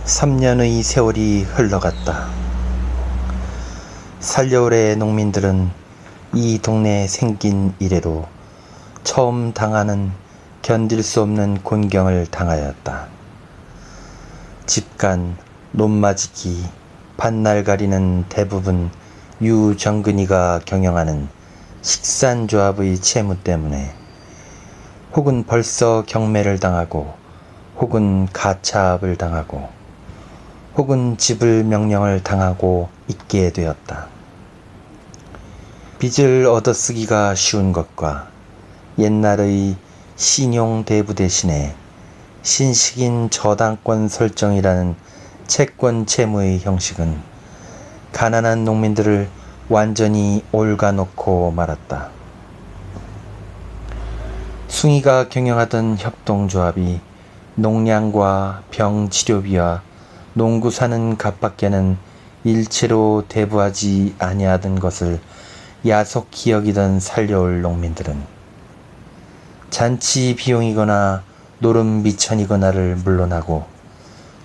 3년의 세월이 흘러갔다. 살려울의 농민들은 이 동네에 생긴 이래로 처음 당하는 견딜 수 없는 곤경을 당하였다. 집간, 논마지기, 밭날 가리는 대부분 유정근이가 경영하는 식산조합의 채무 때문에 혹은 벌써 경매를 당하고 혹은 가차압을 당하고 혹은 지불 명령을 당하고 있게 되었다. 빚을 얻어쓰기가 쉬운 것과 옛날의 신용대부 대신에 신식인 저당권 설정이라는 채권 채무의 형식은 가난한 농민들을 완전히 옮겨놓고 말았다. 숭이가 경영하던 협동조합이 농량과 병치료비와 농구 사는 값밖에는 일체로 대부하지 아니하던 것을 야속히 여기던 살려올 농민들은 잔치 비용이거나 노름 미천이거나를 물러나고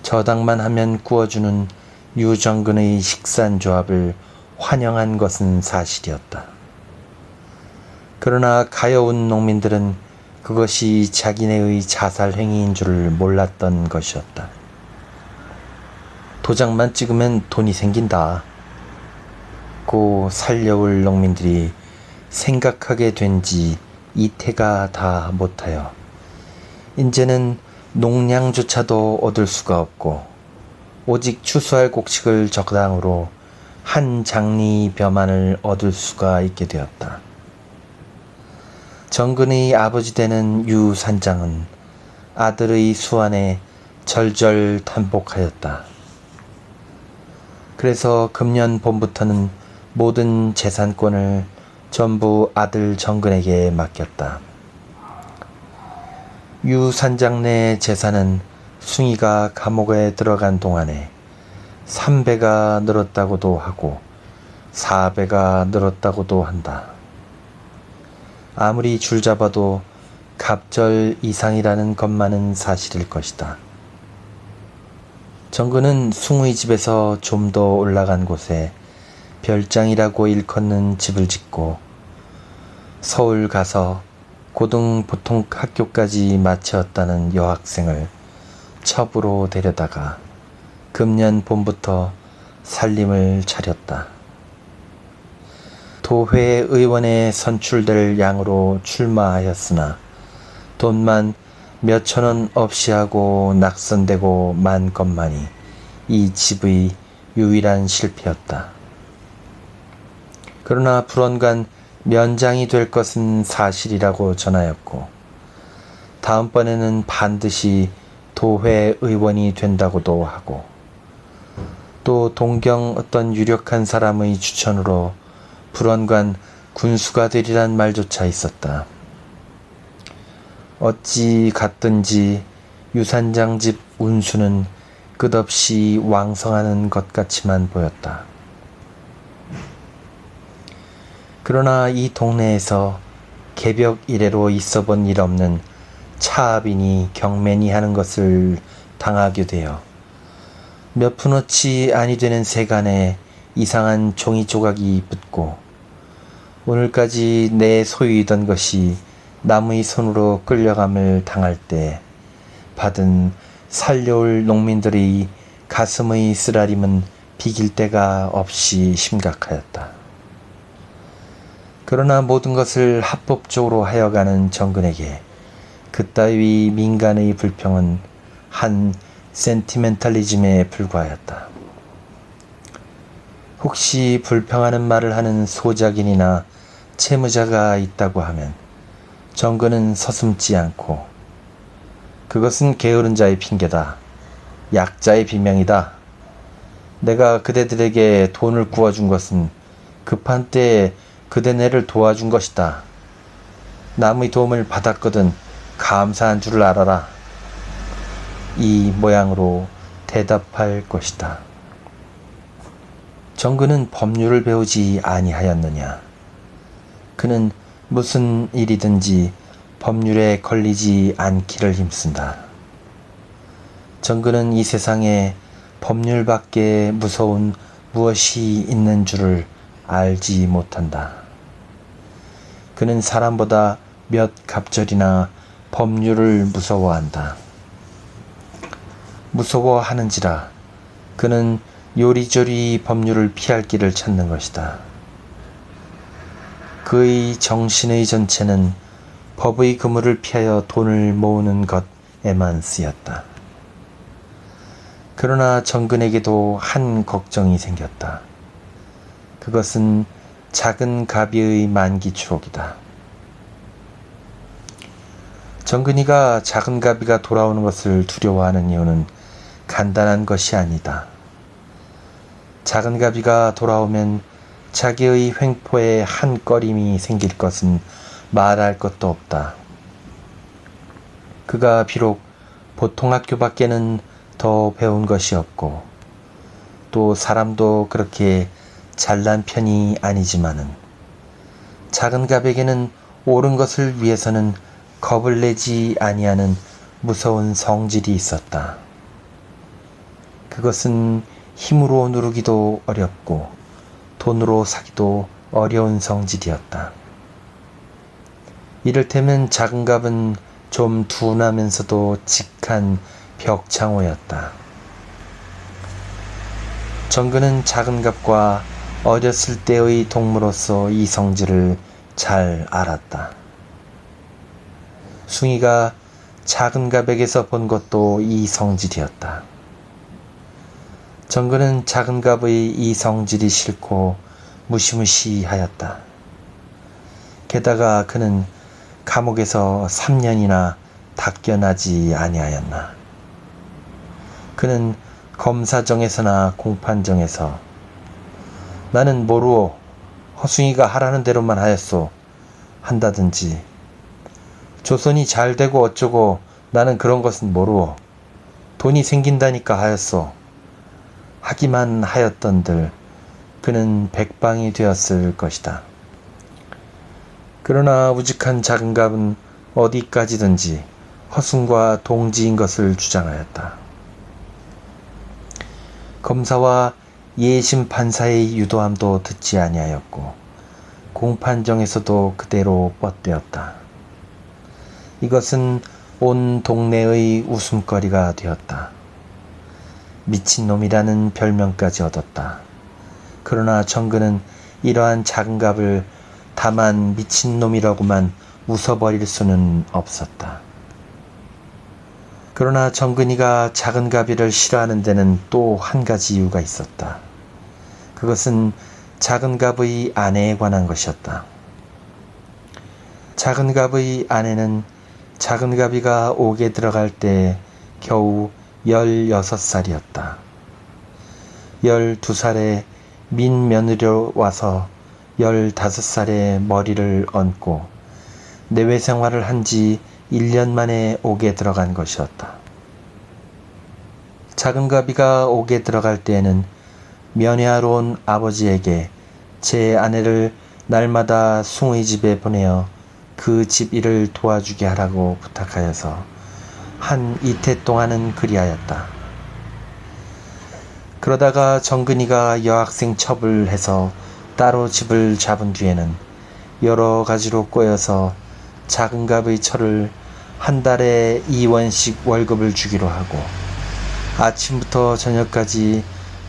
저당만 하면 구워주는 유정근의 식산조합을 환영한 것은 사실이었다. 그러나 가여운 농민들은 그것이 자기네의 자살행위인 줄을 몰랐던 것이었다. 도장만 찍으면 돈이 생긴다. 고 살려올 농민들이 생각하게 된 지 이태가 다 못하여 이제는 농량조차도 얻을 수가 없고 오직 추수할 곡식을 적당으로 한 장리 벼만을 얻을 수가 있게 되었다. 정근의 아버지 되는 유산장은 아들의 수완에 절절탄복하였다. 그래서 금년 봄부터는 모든 재산권을 전부 아들 정근에게 맡겼다. 유산장 내 재산은 숭이가 감옥에 들어간 동안에 3배가 늘었다고도 하고 4배가 늘었다고도 한다. 아무리 줄잡아도 갑절 이상이라는 것만은 사실일 것이다. 정근은 숭의 집에서 좀 더 올라간 곳에 별장이라고 일컫는 집을 짓고 서울 가서 고등보통 학교까지 마쳤다는 여학생을 첩으로 데려다가 금년 봄부터 살림을 차렸다. 도회 의원에 선출될 양으로 출마하였으나 돈만 몇천 원 없이 하고 낙선되고 만 것만이 이 집의 유일한 실패였다. 그러나 불언간 면장이 될 것은 사실이라고 전하였고 다음번에는 반드시 도회 의원이 된다고도 하고 또 동경 어떤 유력한 사람의 추천으로 불언간 군수가 되리란 말조차 있었다. 어찌 갔든지 유산장 집 운수는 끝없이 왕성하는 것 같이만 보였다. 그러나 이 동네에서 개벽 이래로 있어본 일 없는 차압이니 경매니 하는 것을 당하게 되어 몇 푼어치 아니 되는 세간에 이상한 종이 조각이 붙고 오늘까지 내 소유이던 것이 남의 손으로 끌려감을 당할 때 받은 살려올 농민들의 가슴의 쓰라림은 비길 데가 없이 심각하였다. 그러나 모든 것을 합법적으로 하여가는 정근에게 그따위 민간의 불평은 한 센티멘탈리즘에 불과하였다. 혹시 불평하는 말을 하는 소작인이나 채무자가 있다고 하면 정근은 서슴지 않고 그것은 게으른 자의 핑계다. 약자의 비명이다. 내가 그대들에게 돈을 구워준 것은 급한 때에 그대네를 도와준 것이다. 남의 도움을 받았거든 감사한 줄을 알아라. 이 모양으로 대답할 것이다. 정근은 법률을 배우지 아니하였느냐. 그는 무슨 일이든지 법률에 걸리지 않기를 힘쓴다. 정근은 이 세상에 법률밖에 무서운 무엇이 있는 줄을 알지 못한다. 그는 사람보다 몇 갑절이나 법률을 무서워한다. 무서워하는지라 그는 요리조리 법률을 피할 길을 찾는 것이다. 그의 정신의 전체는 법의 그물을 피하여 돈을 모으는 것에만 쓰였다. 그러나 정근에게도 한 걱정이 생겼다. 그것은 작은 가비의 만기 추록이다. 정근이가 작은 가비가 돌아오는 것을 두려워하는 이유는 간단한 것이 아니다. 작은 가비가 돌아오면 자기의 횡포에 한 꺼림이 생길 것은 말할 것도 없다. 그가 비록 보통 학교밖에는 더 배운 것이 없고 또 사람도 그렇게 잘난 편이 아니지만은 작은 갑에게는 옳은 것을 위해서는 겁을 내지 아니하는 무서운 성질이 있었다. 그것은 힘으로 누르기도 어렵고 돈으로 사기도 어려운 성질이었다. 이를테면 작은 갑은 좀 둔하면서도 직한 벽창호였다. 정근은 작은 갑과 어렸을 때의 동무로서 이 성질을 잘 알았다. 숭이가 작은 갑에게서 본 것도 이 성질이었다. 정근은 작은 갑의 이 성질이 싫고 무시무시하였다. 게다가 그는 감옥에서 3년이나 닦여나지 아니하였나. 그는 검사정에서나 공판정에서 나는 모르오, 허숭이가 하라는 대로만 하였소 한다든지 조선이 잘 되고 어쩌고 나는 그런 것은 모르오, 돈이 생긴다니까 하였소 하기만 하였던들 그는 백방이 되었을 것이다. 그러나 우직한 작은 갑은 어디까지든지 허숭과 동지인 것을 주장하였다. 검사와 예심 판사의 유도함도 듣지 아니하였고 공판정에서도 그대로 뻗되었다. 이것은 온 동네의 웃음거리가 되었다. 미친놈이라는 별명까지 얻었다. 그러나 정근은 이러한 작은 갑을 다만 미친놈이라고만 웃어버릴 수는 없었다. 그러나 정근이가 작은 가비를 싫어하는 데는 또 한 가지 이유가 있었다. 그것은 작은 갑의 아내에 관한 것이었다. 작은 갑의 아내는 작은 가비가 옥에 들어갈 때 겨우 16살이었다. 12살에 민 며느리로 와서 15살에 머리를 얹고 내외 생활을 한 지 1년 만에 옥에 들어간 것이었다. 작은 가비가 옥에 들어갈 때에는 면회하러 온 아버지에게 제 아내를 날마다 숭의 집에 보내어 그 집 일을 도와주게 하라고 부탁하여서 한 이태 동안은 그리하였다. 그러다가 정근이가 여학생 첩을 해서 따로 집을 잡은 뒤에는 여러 가지로 꼬여서 작은 갑의 철을 한 달에 2원씩 월급을 주기로 하고 아침부터 저녁까지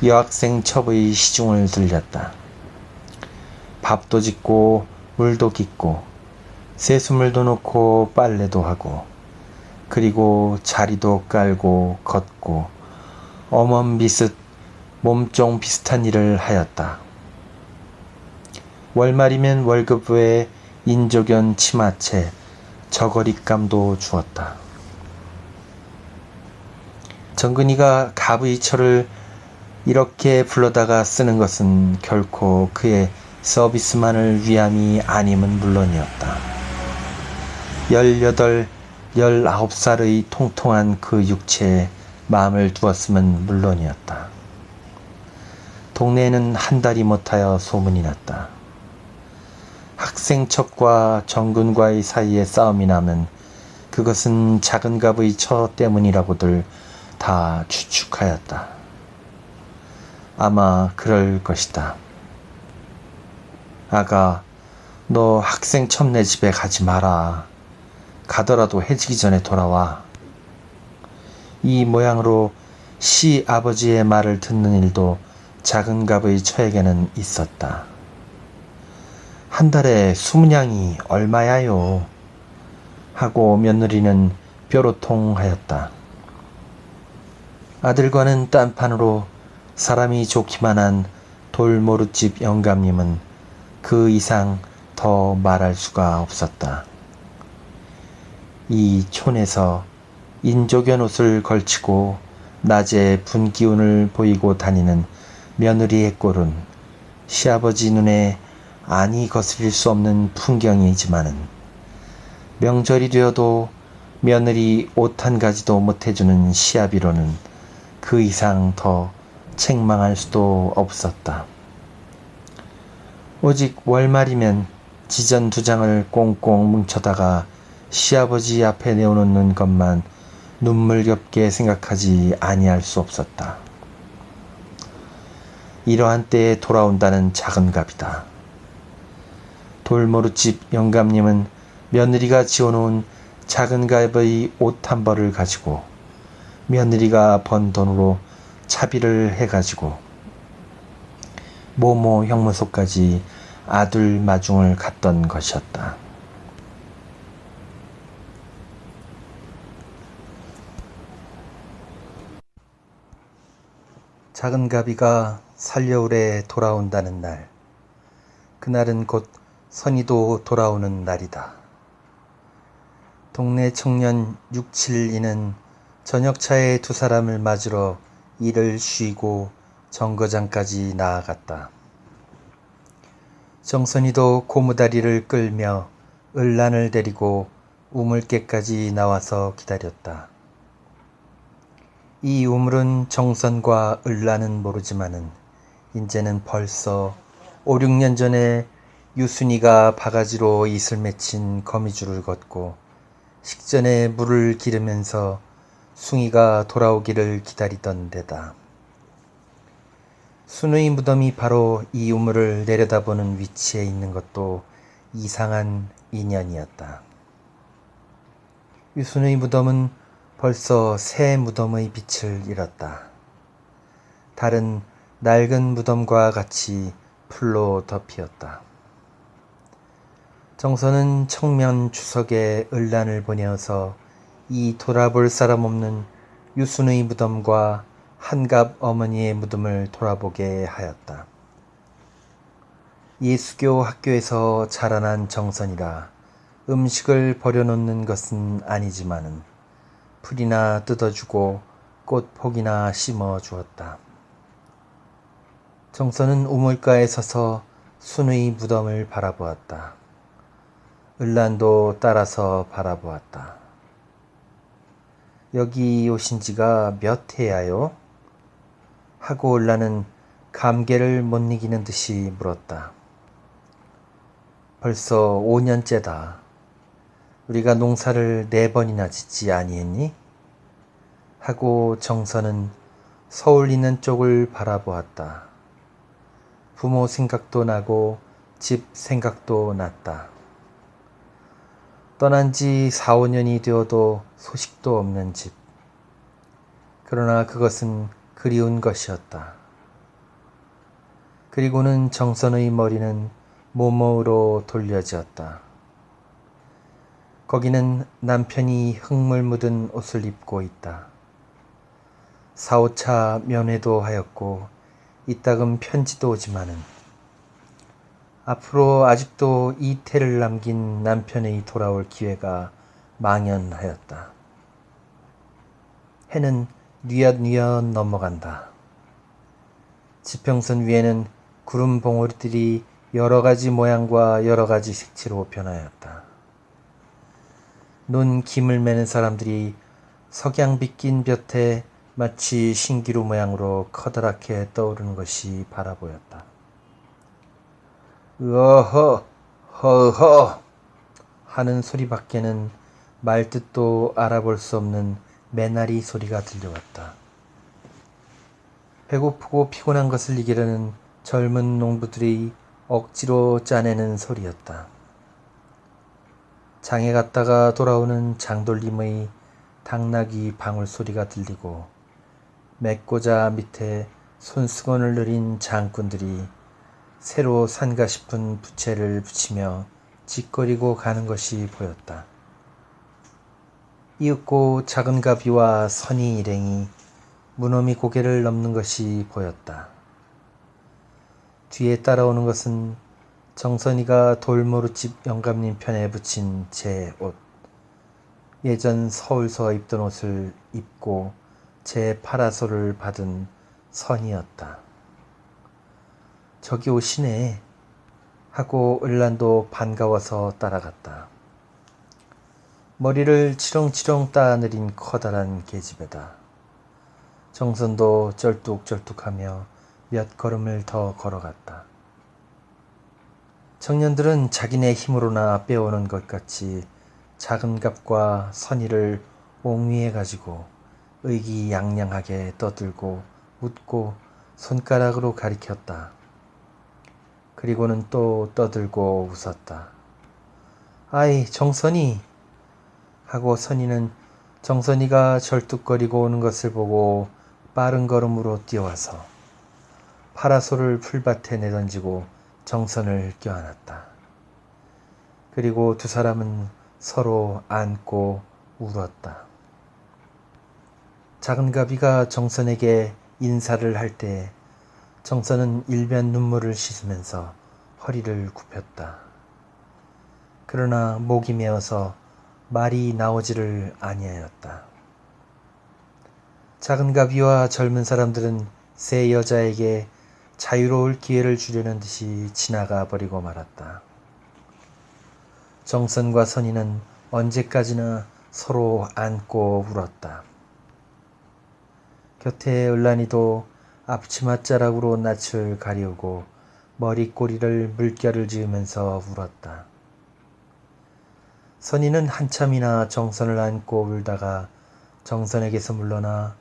여학생 첩의 시중을 들렸다. 밥도 짓고 물도 깃고 세수물도 놓고 빨래도 하고 그리고 자리도 깔고 걷고 어멈비슷 몸종 비슷한 일을 하였다. 월말이면 월급 외에 인조견 치마채, 저거리감도 주었다. 정근이가 갑의 철을 이렇게 불러다가 쓰는 것은 결코 그의 서비스만을 위함이 아님은 물론이었다. 18, 19살의 통통한 그 육체에 마음을 두었으면 물론이었다. 동네에는 한 달이 못하여 소문이 났다. 학생첩과 정근과의 사이에 싸움이 나면 그것은 작은 갑의 처 때문이라고들 다 추측하였다. 아마 그럴 것이다. 아가, 너 학생 첩내 집에 가지 마라. 가더라도 해지기 전에 돌아와. 이 모양으로 시 아버지의 말을 듣는 일도 작은 갑의 처에게는 있었다. 한 달에 20냥이 얼마야요? 하고 며느리는 뾰로통하였다. 아들과는 딴판으로 사람이 좋기만 한 돌모릇집 영감님은 그 이상 더 말할 수가 없었다. 이 촌에서 인조견 옷을 걸치고 낮에 분기운을 보이고 다니는 며느리의 꼴은 시아버지 눈에 아니 거스릴 수 없는 풍경이지만은 명절이 되어도 며느리 옷 한 가지도 못해주는 시아비로는 그 이상 더 책망할 수도 없었다. 오직 월말이면 지전 2장을 꽁꽁 뭉쳐다가 시아버지 앞에 내어놓는 것만 눈물겹게 생각하지 아니할 수 없었다. 이러한 때에 돌아온다는 작은 갑이다. 돌모릇집 영감님은 며느리가 지어놓은 작은 갑의 옷 한 벌을 가지고 며느리가 번 돈으로 차비를 해가지고 모모 형무소까지 아들 마중을 갔던 것이었다. 작은 가비가 살려울에 돌아온다는 날, 그날은 곧 선이도 돌아오는 날이다. 동네 청년 6, 7인은 저녁차에 2사람을 맞으러 일을 쉬고 정거장까지 나아갔다. 정선이도 고무다리를 끌며 을란을 데리고 우물개까지 나와서 기다렸다. 이 우물은 정선과 을란은 모르지만은 인제는 벌써 5, 6년 전에 유순이가 바가지로 이슬 맺힌 거미줄을 걷고 식전에 물을 기르면서 숭이가 돌아오기를 기다리던 데다. 순의 무덤이 바로 이 우물을 내려다보는 위치에 있는 것도 이상한 인연이었다. 유순의 무덤은 벌써 새 무덤의 빛을 잃었다. 다른 낡은 무덤과 같이 풀로 덮이었다. 정선은 청면 추석에 을란을 보내어서 이 돌아볼 사람 없는 유순의 무덤과 한갑 어머니의 무덤을 돌아보게 하였다. 예수교 학교에서 자라난 정선이라 음식을 버려놓는 것은 아니지만은 풀이나 뜯어주고 꽃폭이나 심어주었다. 정선은 우물가에 서서 순의 무덤을 바라보았다. 을란도 따라서 바라보았다. 여기 오신 지가 몇 해야요? 하고 을란은 감개를 못 이기는 듯이 물었다. 벌써 5년째다. 우리가 농사를 4번이나 짓지 아니했니? 하고 정선은 서울 있는 쪽을 바라보았다. 부모 생각도 나고 집 생각도 났다. 떠난 지 4, 5년이 되어도 소식도 없는 집. 그러나 그것은 그리운 것이었다. 그리고는 정선의 머리는 모모로 돌려졌다. 거기는 남편이 흙물 묻은 옷을 입고 있다. 4, 5차 면회도 하였고 이따금 편지도 오지만은 앞으로 아직도 이 태를 남긴 남편의 돌아올 기회가 망연하였다. 해는 뉘엿뉘엿 넘어간다. 지평선 위에는 구름 봉우리들이 여러 가지 모양과 여러 가지 색채로 변하였다. 눈 김을 매는 사람들이 석양 빗긴 볕에 마치 신기루 모양으로 커다랗게 떠오르는 것이 바라보였다. 으어허 허허 하는 소리밖에는 말뜻도 알아볼 수 없는 매나리 소리가 들려왔다. 배고프고 피곤한 것을 이기려는 젊은 농부들이 억지로 짜내는 소리였다. 장에 갔다가 돌아오는 장돌림의 당나귀 방울 소리가 들리고 맥고자 밑에 손수건을 느린 장꾼들이 새로 산가 싶은 부채를 붙이며 짓거리고 가는 것이 보였다. 이윽고 작은 가비와 선이 일행이 무놈이 고개를 넘는 것이 보였다. 뒤에 따라오는 것은 정선이가 돌모루집 영감님 편에 붙인 제 옷, 예전 서울서 입던 옷을 입고 제 파라솔을 받은 선이었다. 저기 오시네 하고 을란도 반가워서 따라갔다. 머리를 치렁치렁 따내린 커다란 계집애다. 정선도 쩔뚝쩔뚝하며 몇 걸음을 더 걸어갔다. 청년들은 자기네 힘으로나 빼오는 것 같이 작은 갑과 선의를 옹위해 가지고 의기양양하게 떠들고 웃고 손가락으로 가리켰다. 그리고는 또 떠들고 웃었다. 아이 정선이 하고 선의는 정선이가 절뚝거리고 오는 것을 보고 빠른 걸음으로 뛰어와서 파라솔을 풀밭에 내던지고 정선을 껴안았다. 그리고 두 사람은 서로 안고 울었다. 작은 가비가 정선에게 인사를 할 때 정선은 일면 눈물을 씻으면서 허리를 굽혔다. 그러나 목이 메어서 말이 나오지를 아니하였다. 작은 가비와 젊은 사람들은 새 여자에게 자유로울 기회를 주려는 듯이 지나가 버리고 말았다. 정선과 선의는 언제까지나 서로 안고 울었다. 곁에 을란이도 앞치마자락으로 낯을 가리우고 머리꼬리를 물결을 지으면서 울었다. 선의는 한참이나 정선을 안고 울다가 정선에게서 물러나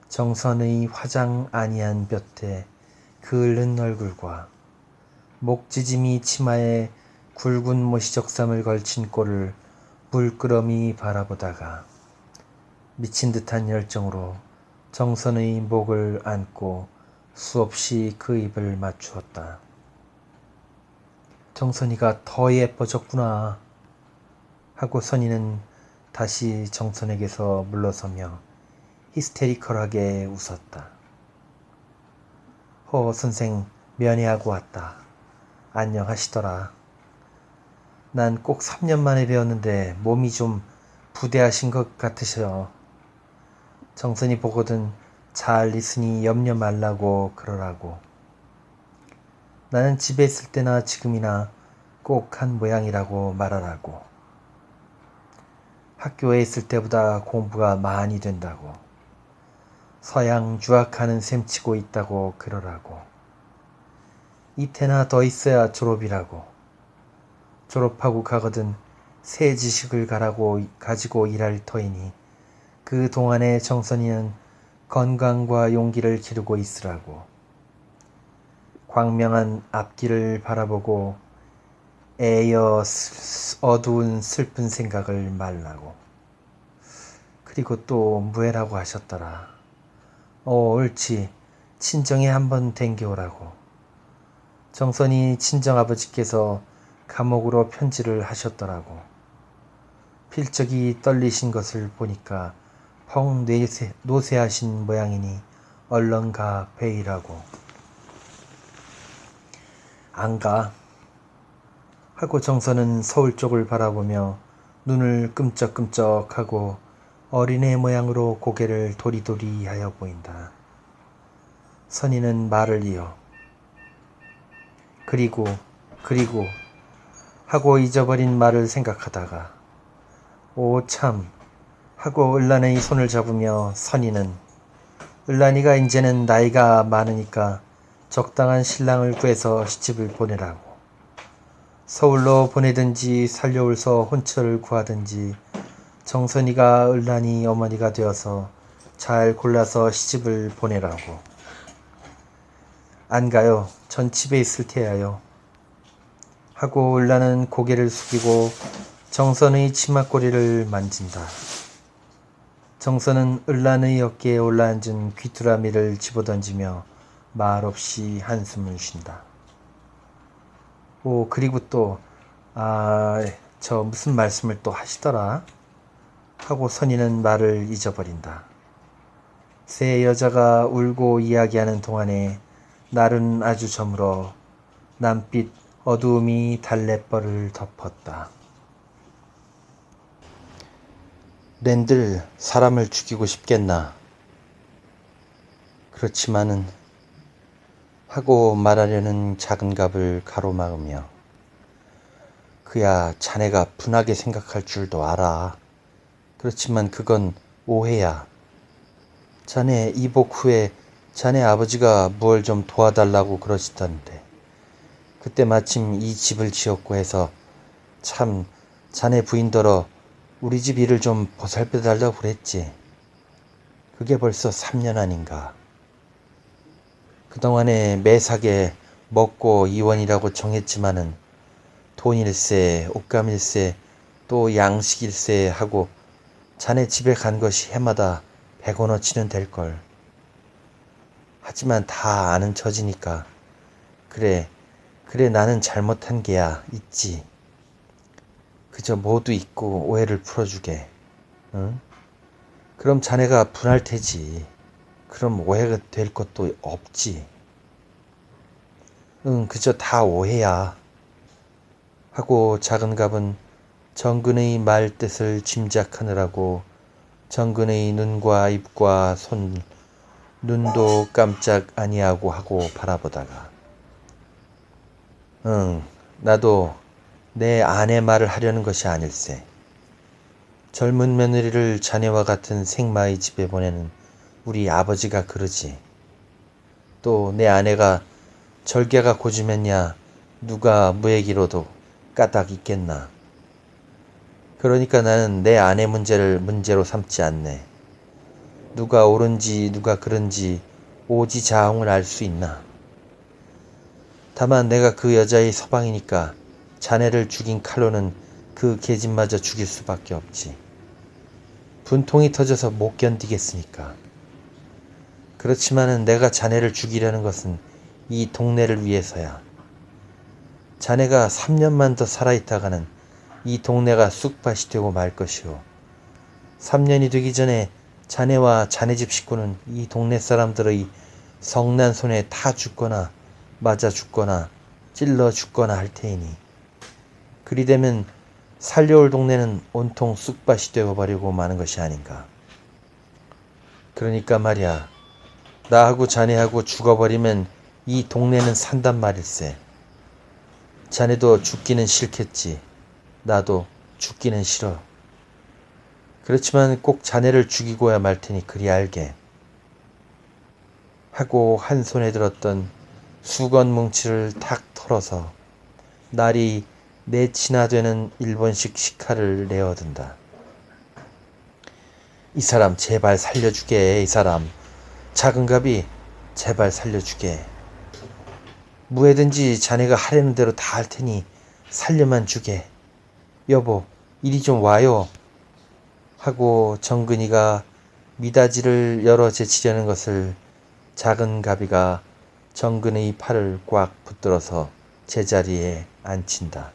정선의 화장 아니한 볕에 그을른 얼굴과 목지짐이 치마에 굵은 모시적삼을 걸친 꼴을 물끄러미 바라보다가 미친 듯한 열정으로 정선의 목을 안고 수없이 그 입을 맞추었다. 정선이가 더 예뻐졌구나 하고 선의는 다시 정선에게서 물러서며 히스테리컬하게 웃었다. 허 선생 면회하고 왔다. 안녕하시더라. 난 꼭 3년 만에 뵈었는데 몸이 좀 부대하신 것 같으셔. 정선이 보거든 잘 있으니 염려 말라고 그러라고. 나는 집에 있을 때나 지금이나 꼭 한 모양이라고 말하라고. 학교에 있을 때보다 공부가 많이 된다고. 서양 유학하는 셈치고 있다고 그러라고. 이태나 더 있어야 졸업이라고. 졸업하고 가거든 새 지식을 가지고 일할 터이니 그 동안에 정선이는 건강과 용기를 기르고 있으라고. 광명한 앞길을 바라보고 애여 어두운 슬픈 생각을 말라고. 그리고 또 무해라고 하셨더라. 옳지. 친정에 한번 댕겨오라고. 정선이 친정아버지께서 감옥으로 편지를 하셨더라고. 필적이 떨리신 것을 보니까 펑 노쇠하신 모양이니 얼른 가 뵈이라고. 안 가. 하고 정선은 서울 쪽을 바라보며 눈을 끔쩍끔쩍하고 어린애 모양으로 고개를 도리도리 하여 보인다. 선의는 말을 이어 그리고 하고 잊어버린 말을 생각하다가 오 참 하고 을란의 손을 잡으며 선의는 을란이가 이제는 나이가 많으니까 적당한 신랑을 구해서 시집을 보내라고. 서울로 보내든지 살려올서 혼처를 구하든지 정선이가 을란이 어머니가 되어서 잘 골라서 시집을 보내라고. 안 가요. 전 집에 있을 테야요. 하고 을라는 고개를 숙이고 정선의 치마꼬리를 만진다. 정선은 을란의 어깨에 올라앉은 귀뚜라미를 집어던지며 말없이 한숨을 쉰다. 그리고 또 저 무슨 말씀을 또 하시더라 하고 선희는 말을 잊어버린다. 새 여자가 울고 이야기하는 동안에 날은 아주 저물어 남빛 어두움이 달래벌을 덮었다. 랜들 사람을 죽이고 싶겠나? 그렇지만은 하고 말하려는 작은 갑을 가로막으며 그야 자네가 분하게 생각할 줄도 알아. 그렇지만 그건 오해야. 자네 이복 후에 자네 아버지가 뭘 좀 도와달라고 그러시던데 그때 마침 이 집을 지었고 해서 참 자네 부인더러 우리 집 일을 좀 보살펴달라고 그랬지. 그게 벌써 3년 아닌가. 그동안에 매사게 먹고 이원이라고 정했지만은 돈일세, 옷감일세, 또 양식일세 하고 자네 집에 간 것이 해마다 100원어치는 될걸. 하지만 다 아는 처지니까 그래 나는 잘못한 게야 있지. 그저 모두 잊고 오해를 풀어주게. 응? 그럼 자네가 분할 테지. 그럼 오해가 될 것도 없지. 응, 그저 다 오해야. 하고 작은 갑은 정근의 말 뜻을 짐작하느라고 정근의 눈과 입과 손, 눈도 깜짝 아니하고 하고 바라보다가 나도 내 아내 말을 하려는 것이 아닐세. 젊은 며느리를 자네와 같은 생마의 집에 보내는 우리 아버지가 그러지. 또 내 아내가 절개가 고주면야 누가 무얘기로도 까닭 있겠나. 그러니까 나는 내 아내 문제를 문제로 삼지 않네. 누가 옳은지 누가 그른지 오지자홍을 알 수 있나. 다만 내가 그 여자의 서방이니까 자네를 죽인 칼로는 그 계집마저 죽일 수밖에 없지. 분통이 터져서 못 견디겠으니까. 그렇지만은 내가 자네를 죽이려는 것은 이 동네를 위해서야. 자네가 3년만 더 살아있다가는 이 동네가 쑥밭이 되고 말 것이오. 3년이 되기 전에 자네와 자네 집 식구는 이 동네 사람들의 성난 손에 타 죽거나 맞아 죽거나 찔러 죽거나 할 테이니 그리 되면 살려올 동네는 온통 쑥밭이 되어버리고 마는 것이 아닌가. 그러니까 말이야, 나하고 자네하고 죽어버리면 이 동네는 산단 말일세. 자네도 죽기는 싫겠지. 나도 죽기는 싫어. 그렇지만 꼭 자네를 죽이고야 말 테니 그리 알게. 하고 한 손에 들었던 수건 뭉치를 탁 털어서 날이 네치나 되는 일본식 식칼을 내어든다. 이 사람 제발 살려주게. 이 사람 작은 갑이 제발 살려주게. 뭐해든지 자네가 하려는 대로 다 할 테니 살려만 주게. 여보 이리 좀 와요. 하고 정근이가 미닫이를 열어 제치려는 것을 작은 가비가 정근의 팔을 꽉 붙들어서 제자리에 앉힌다.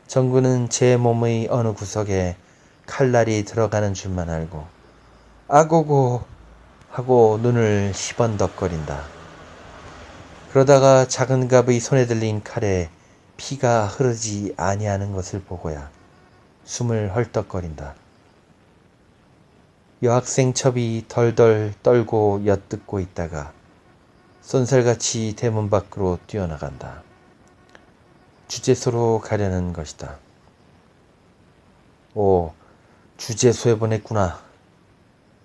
정근은 제 몸의 어느 구석에 칼날이 들어가는 줄만 알고 아고고 하고 눈을 희번덕거린다. 그러다가 작은 갑의 손에 들린 칼에 피가 흐르지 아니하는 것을 보고야 숨을 헐떡거린다. 여학생 첩이 덜덜 떨고 엿듣고 있다가 쏜살같이 대문 밖으로 뛰어나간다. 주제소로 가려는 것이다. 오, 주제소에 보냈구나.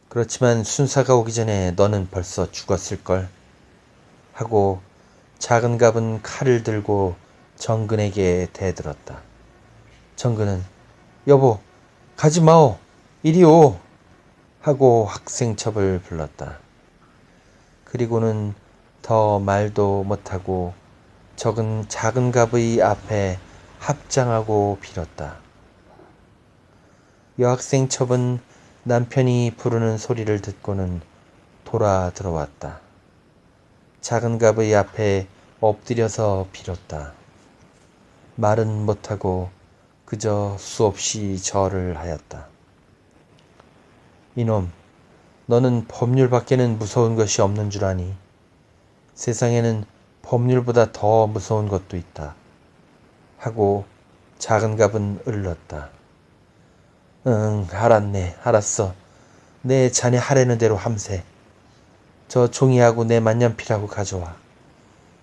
그렇지만 순사가 오기 전에 너는 벌써 죽었을걸. 하고 작은 갑은 칼을 들고 정근에게 대들었다. 정근은 여보 가지마오 이리오 하고 학생첩을 불렀다. 그리고는 더 말도 못하고 작은 갑의 앞에 합장하고 빌었다. 여학생 첩은 남편이 부르는 소리를 듣고는 돌아 들어왔다. 작은 갑의 앞에 엎드려서 빌었다. 말은 못하고 그저 수없이 절을 하였다. 이놈, 너는 법률밖에는 무서운 것이 없는 줄 아니? 세상에는 법률보다 더 무서운 것도 있다. 하고 작은 갑은 을렀다. 응, 알았네. 알았어. 내 자네 하라는 대로 함세. 저 종이하고 내 만년필하고 가져와.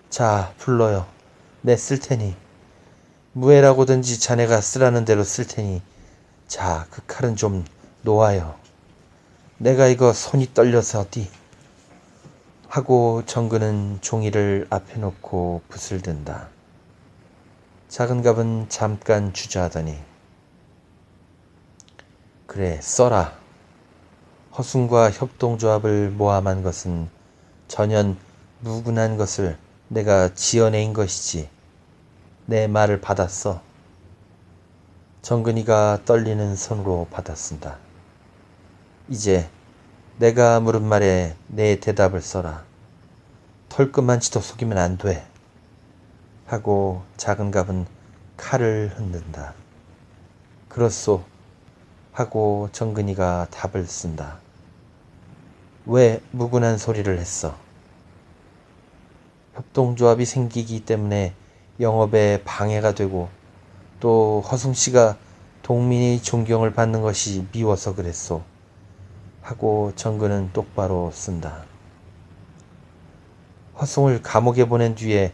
자, 불러요. 내 쓸 테니. 무예라고든지 자네가 쓰라는 대로 쓸 테니. 자, 그 칼은 좀 놓아요. 내가 이거 손이 떨려서 어디. 하고 정근은 종이를 앞에 놓고 붓을 든다. 작은 갑은 잠깐 주저하더니 그래, 써라. 허순과 협동조합을 모함한 것은 전혀 무근한 것을 내가 지어낸 것이지. 내 말을 받았어. 정근이가 떨리는 손으로 받아쓴다. 이제 내가 물은 말에 내 대답을 써라. 털끝만치도 속이면 안 돼. 하고 작은 갑은 칼을 흔든다. 그렇소. 하고 정근이가 답을 쓴다. 왜 무근한 소리를 했어? 협동조합이 생기기 때문에 영업에 방해가 되고 또 허승씨가 동민의 존경을 받는 것이 미워서 그랬소. 하고 정근은 똑바로 쓴다. 허승을 감옥에 보낸 뒤에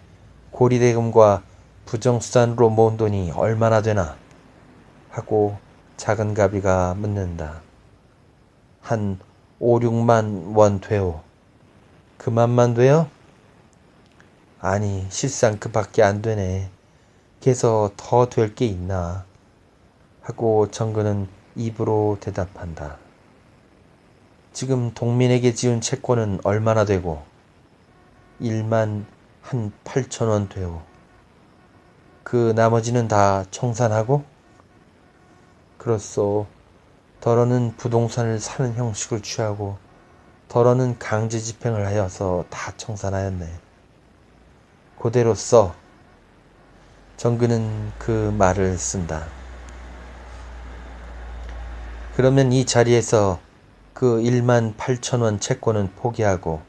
고리대금과 부정수단으로 모은 돈이 얼마나 되나? 하고 작은 갑이가 묻는다. 한 5, 6만 원 돼요. 그만만 돼요? 아니, 실상 그밖에 안 되네. 그래서 더 될 게 있나? 하고 정근은 입으로 대답한다. 지금 동민에게 지은 채권은 얼마나 되고? 1만 한 8천 원 돼요. 그 나머지는 다 청산하고? 그렇소. 더러는 부동산을 사는 형식을 취하고 더러는 강제 집행을 하여서 다 청산하였네. 그대로 써. 정근은 그 말을 쓴다. 그러면 이 자리에서 그 1만 8천 원 채권은 포기하고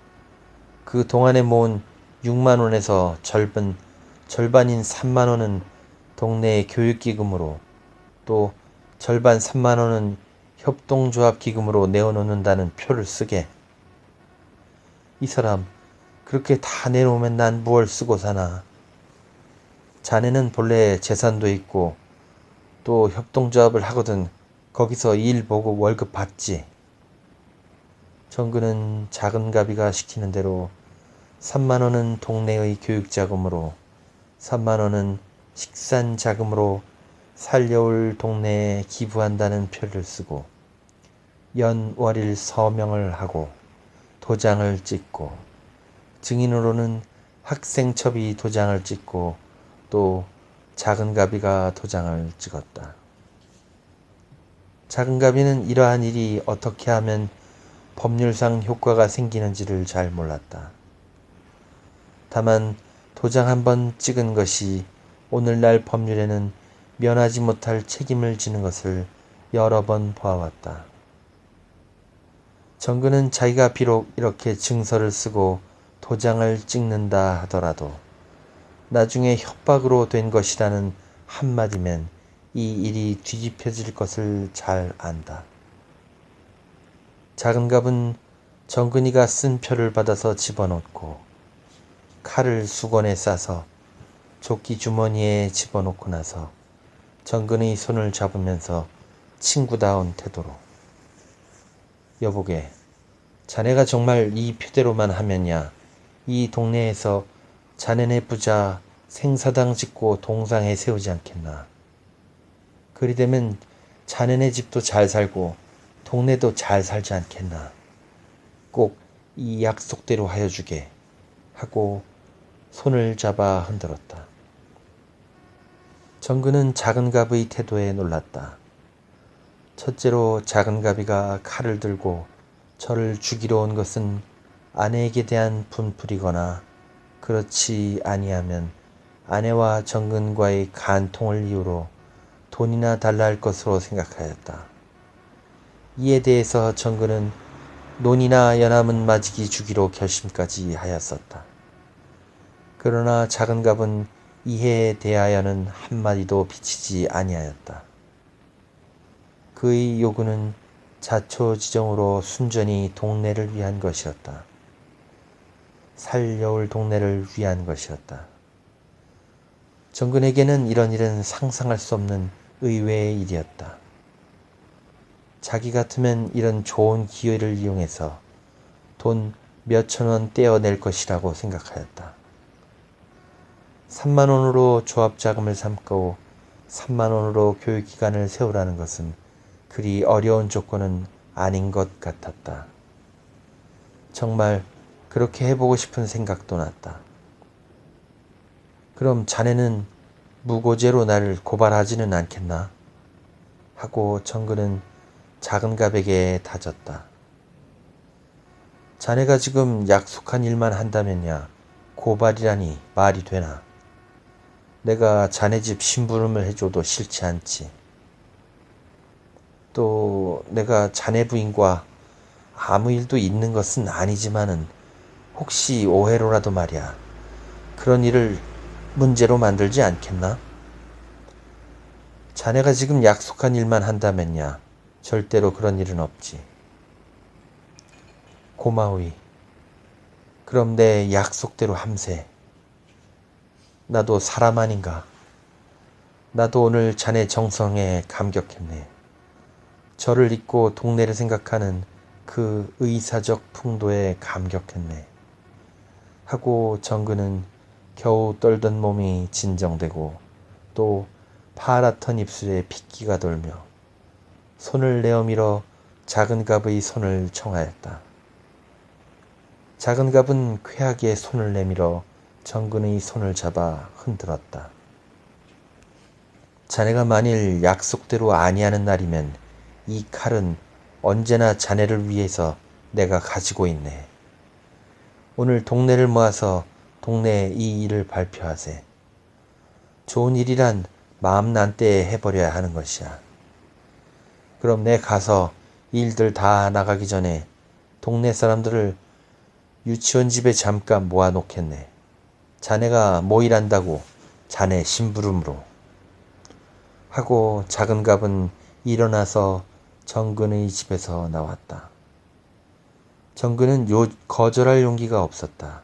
그 동안에 모은 6만 원에서 절반인 3만 원은 동네의 교육기금으로 또 절반 3만 원은 협동조합 기금으로 내어놓는다는 표를 쓰게. 이 사람 그렇게 다 내놓으면 난 무얼 쓰고 사나. 자네는 본래 재산도 있고 또 협동조합을 하거든 거기서 일 보고 월급 받지. 정근은 작은 갑이가 시키는 대로 3만 원은 동네의 교육자금으로 3만 원은 식산자금으로 살려올 동네에 기부한다는 표를 쓰고 연월일 서명을 하고 도장을 찍고 증인으로는 학생첩이 도장을 찍고 또 작은 갑이가 도장을 찍었다. 작은 갑이는 이러한 일이 어떻게 하면 법률상 효과가 생기는지를 잘 몰랐다. 다만 도장 한 번 찍은 것이 오늘날 법률에는 면하지 못할 책임을 지는 것을 여러 번 보아왔다. 정근은 자기가 비록 이렇게 증서를 쓰고 도장을 찍는다 하더라도 나중에 협박으로 된 것이라는 한마디면 이 일이 뒤집혀질 것을 잘 안다. 작은 갑은 정근이가 쓴 표를 받아서 집어넣고 칼을 수건에 싸서 조끼 주머니에 집어넣고 나서 정근의 손을 잡으면서 친구다운 태도로 여보게, 자네가 정말 이 표대로만 하면야 이 동네에서 자네네 부자 생사당 짓고 동상에 세우지 않겠나. 그리 되면 자네네 집도 잘 살고 동네도 잘 살지 않겠나. 꼭 이 약속대로 하여 주게. 하고 손을 잡아 흔들었다. 정근은 작은갑의 태도에 놀랐다. 첫째로 작은갑이가 칼을 들고 저를 죽이러 온 것은 아내에게 대한 분풀이거나 그렇지 아니하면 아내와 정근과의 간통을 이유로 돈이나 달라 할 것으로 생각하였다. 이에 대해서 정근은 논이나 연암은 맞이기 주기로 결심까지 하였었다. 그러나 작은갑은 이해에 대하여는 한마디도 비치지 아니하였다. 그의 요구는 자초지종으로 순전히 동네를 위한 것이었다. 살려올 동네를 위한 것이었다. 정근에게는 이런 일은 상상할 수 없는 의외의 일이었다. 자기 같으면 이런 좋은 기회를 이용해서 돈 몇천 원 떼어낼 것이라고 생각하였다. 3만 원으로 조합자금을 삼고 3만 원으로 교육기간을 세우라는 것은 그리 어려운 조건은 아닌 것 같았다. 정말 그렇게 해보고 싶은 생각도 났다. 그럼 자네는 무고죄로 나를 고발하지는 않겠나? 하고 정근은 작은갑에게 다졌다. 자네가 지금 약속한 일만 한다면야 고발이라니 말이 되나? 내가 자네 집 심부름을 해줘도 싫지 않지. 또 내가 자네 부인과 아무 일도 있는 것은 아니지만은 혹시 오해로라도 말이야. 그런 일을 문제로 만들지 않겠나? 자네가 지금 약속한 일만 한다면야 절대로 그런 일은 없지. 고마우이. 그럼 내 약속대로 함세. 나도 사람 아닌가? 나도 오늘 자네 정성에 감격했네. 저를 잊고 동네를 생각하는 그 의사적 풍도에 감격했네. 하고 정근은 겨우 떨던 몸이 진정되고 또 파랗던 입술에 핏기가 돌며 손을 내어밀어 작은갑의 손을 청하였다. 작은갑은 쾌하게 손을 내밀어 정근의 손을 잡아 흔들었다. 자네가 만일 약속대로 아니하는 날이면 이 칼은 언제나 자네를 위해서 내가 가지고 있네. 오늘 동네를 모아서 동네에 이 일을 발표하세. 좋은 일이란 마음 난 때에 해버려야 하는 것이야. 그럼 내 가서 일들 다 나가기 전에 동네 사람들을 유치원 집에 잠깐 모아놓겠네. 자네가 뭐 일한다고 자네 심부름으로. 하고 작은갑은 일어나서 정근의 집에서 나왔다. 정근은 거절할 용기가 없었다.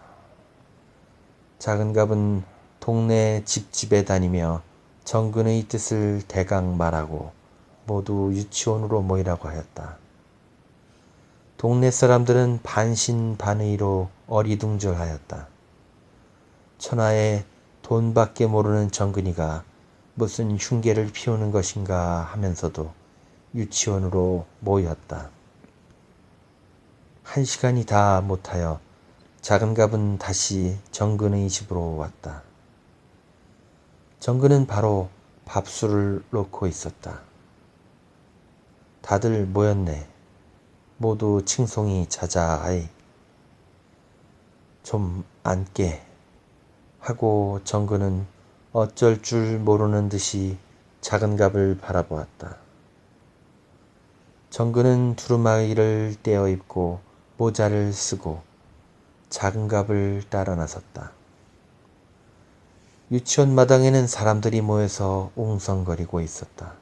작은갑은 동네 집집에 다니며 정근의 뜻을 대강 말하고 모두 유치원으로 모이라고 하였다. 동네 사람들은 반신반의로 어리둥절하였다. 천하에 돈밖에 모르는 정근이가 무슨 흉계를 피우는 것인가 하면서도 유치원으로 모였다. 1시간이 다 못하여 작은갑은 다시 정근의 집으로 왔다. 정근은 바로 밥술을 놓고 있었다. 다들 모였네. 모두 칭송이 자자하이. 좀 앉게. 하고 정근은 어쩔 줄 모르는 듯이 작은갑을 바라보았다. 정근은 두루마기를 떼어 입고 모자를 쓰고 작은갑을 따라 나섰다. 유치원 마당에는 사람들이 모여서 웅성거리고 있었다.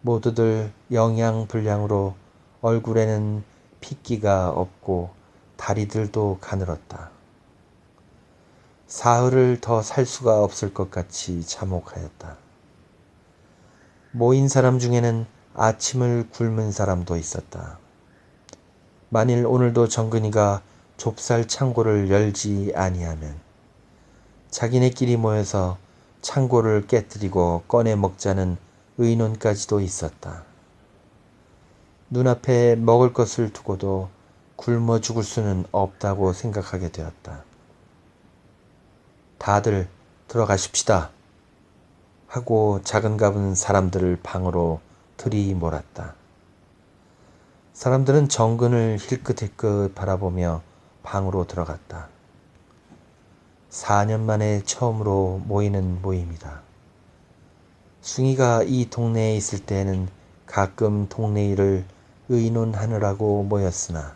모두들 영양불량으로 얼굴에는 핏기가 없고 다리들도 가늘었다. 사흘을 더 살 수가 없을 것 같이 참혹하였다. 모인 사람 중에는 아침을 굶은 사람도 있었다. 만일 오늘도 정근이가 좁쌀 창고를 열지 아니하면 자기네끼리 모여서 창고를 깨뜨리고 꺼내 먹자는 의논까지도 있었다. 눈앞에 먹을 것을 두고도 굶어 죽을 수는 없다고 생각하게 되었다. 다들 들어가십시다 하고 작은 갑은 사람들을 방으로 들이몰았다. 사람들은 정근을 힐끗힐끗 바라보며 방으로 들어갔다. 4년 만에 처음으로 모이는 모임이다. 숭이가 이 동네에 있을 때에는 가끔 동네 일을 의논하느라고 모였으나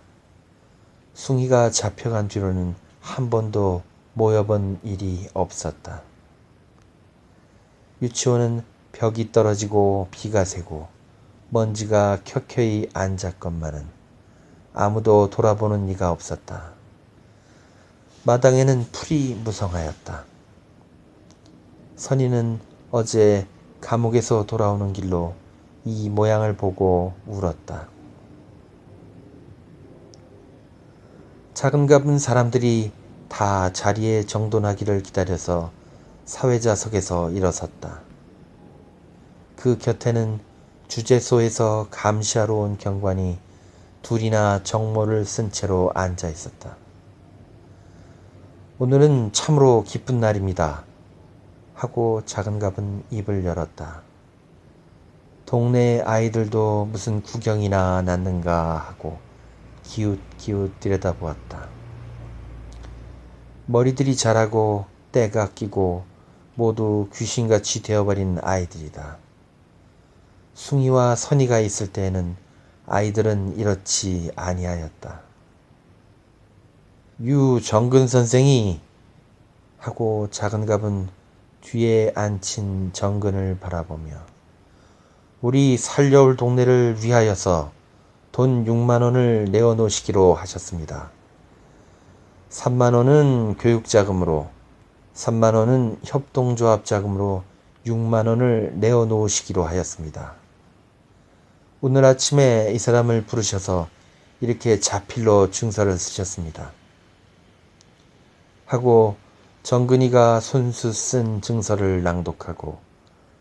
숭이가 잡혀간 뒤로는 한 번도 모여본 일이 없었다. 유치원은 벽이 떨어지고 비가 새고 먼지가 켜켜이 앉았건만은 아무도 돌아보는 이가 없었다. 마당에는 풀이 무성하였다. 선희는 어제 감옥에서 돌아오는 길로 이 모양을 보고 울었다. 작은 갑은 사람들이 다 자리에 정돈하기를 기다려서 사회자석에서 일어섰다. 그 곁에는 주재소에서 감시하러 온 경관이 둘이나 정모를 쓴 채로 앉아 있었다. 오늘은 참으로 기쁜 날입니다 하고 작은 갑은 입을 열었다. 동네 아이들도 무슨 구경이나 났는가 하고 기웃기웃 들여다보았다. 머리들이 자라고 때가 끼고 모두 귀신같이 되어버린 아이들이다. 숭이와 선이가 있을 때에는 아이들은 이렇지 아니하였다. 유정근 선생이 하고 작은 갑은 뒤에 앉힌 정근을 바라보며 우리 살려올 동네를 위하여서 돈 6만 원을 내어놓으시기로 하셨습니다. 3만 원은 교육자금으로 3만 원은 협동조합 자금으로 6만 원을 내어놓으시기로 하였습니다. 오늘 아침에 이 사람을 부르셔서 이렇게 자필로 증서를 쓰셨습니다. 하고 정근이가 손수 쓴 증서를 낭독하고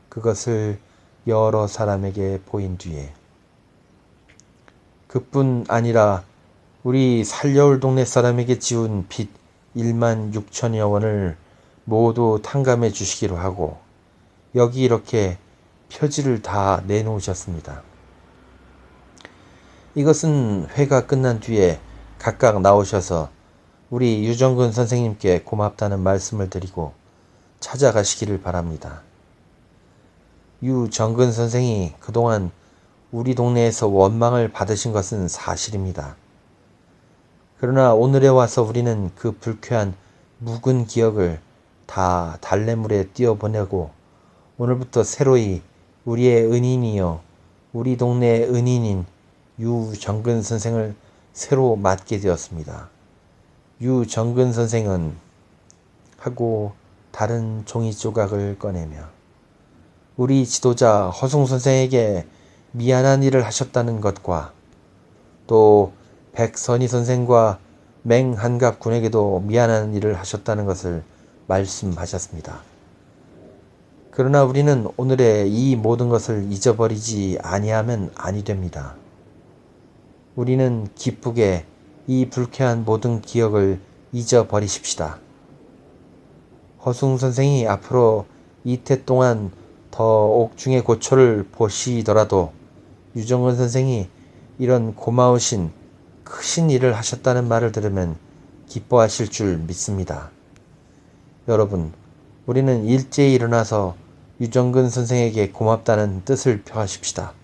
그것을 여러 사람에게 보인 뒤에 그뿐 아니라 우리 살려올 동네 사람에게 지운 빚 1만 6천여 원을 모두 탕감해 주시기로 하고 여기 이렇게 표지를 다 내놓으셨습니다. 이것은 회가 끝난 뒤에 각각 나오셔서 우리 유정근 선생님께 고맙다는 말씀을 드리고 찾아가시기를 바랍니다. 유정근 선생이 그동안 우리 동네에서 원망을 받으신 것은 사실입니다. 그러나 오늘에 와서 우리는 그 불쾌한 묵은 기억을 다 달래물에 띄어보내고 오늘부터 새로이 우리의 은인이요 우리 동네의 은인인 유정근 선생을 새로 맡게 되었습니다. 유정근 선생은 하고 다른 종이 조각을 꺼내며 우리 지도자 허숭 선생에게 미안한 일을 하셨다는 것과 또 백선희 선생과 맹한갑 군에게도 미안한 일을 하셨다는 것을 말씀하셨습니다. 그러나 우리는 오늘의 이 모든 것을 잊어버리지 아니하면 아니 됩니다. 우리는 기쁘게 이 불쾌한 모든 기억을 잊어버리십시다. 허숭 선생이 앞으로 이태 동안 더 옥중의 고초를 보시더라도 유정근 선생이 이런 고마우신 크신 일을 하셨다는 말을 들으면 기뻐하실 줄 믿습니다. 여러분, 우리는 일제히 일어나서 유정근 선생에게 고맙다는 뜻을 표하십시다.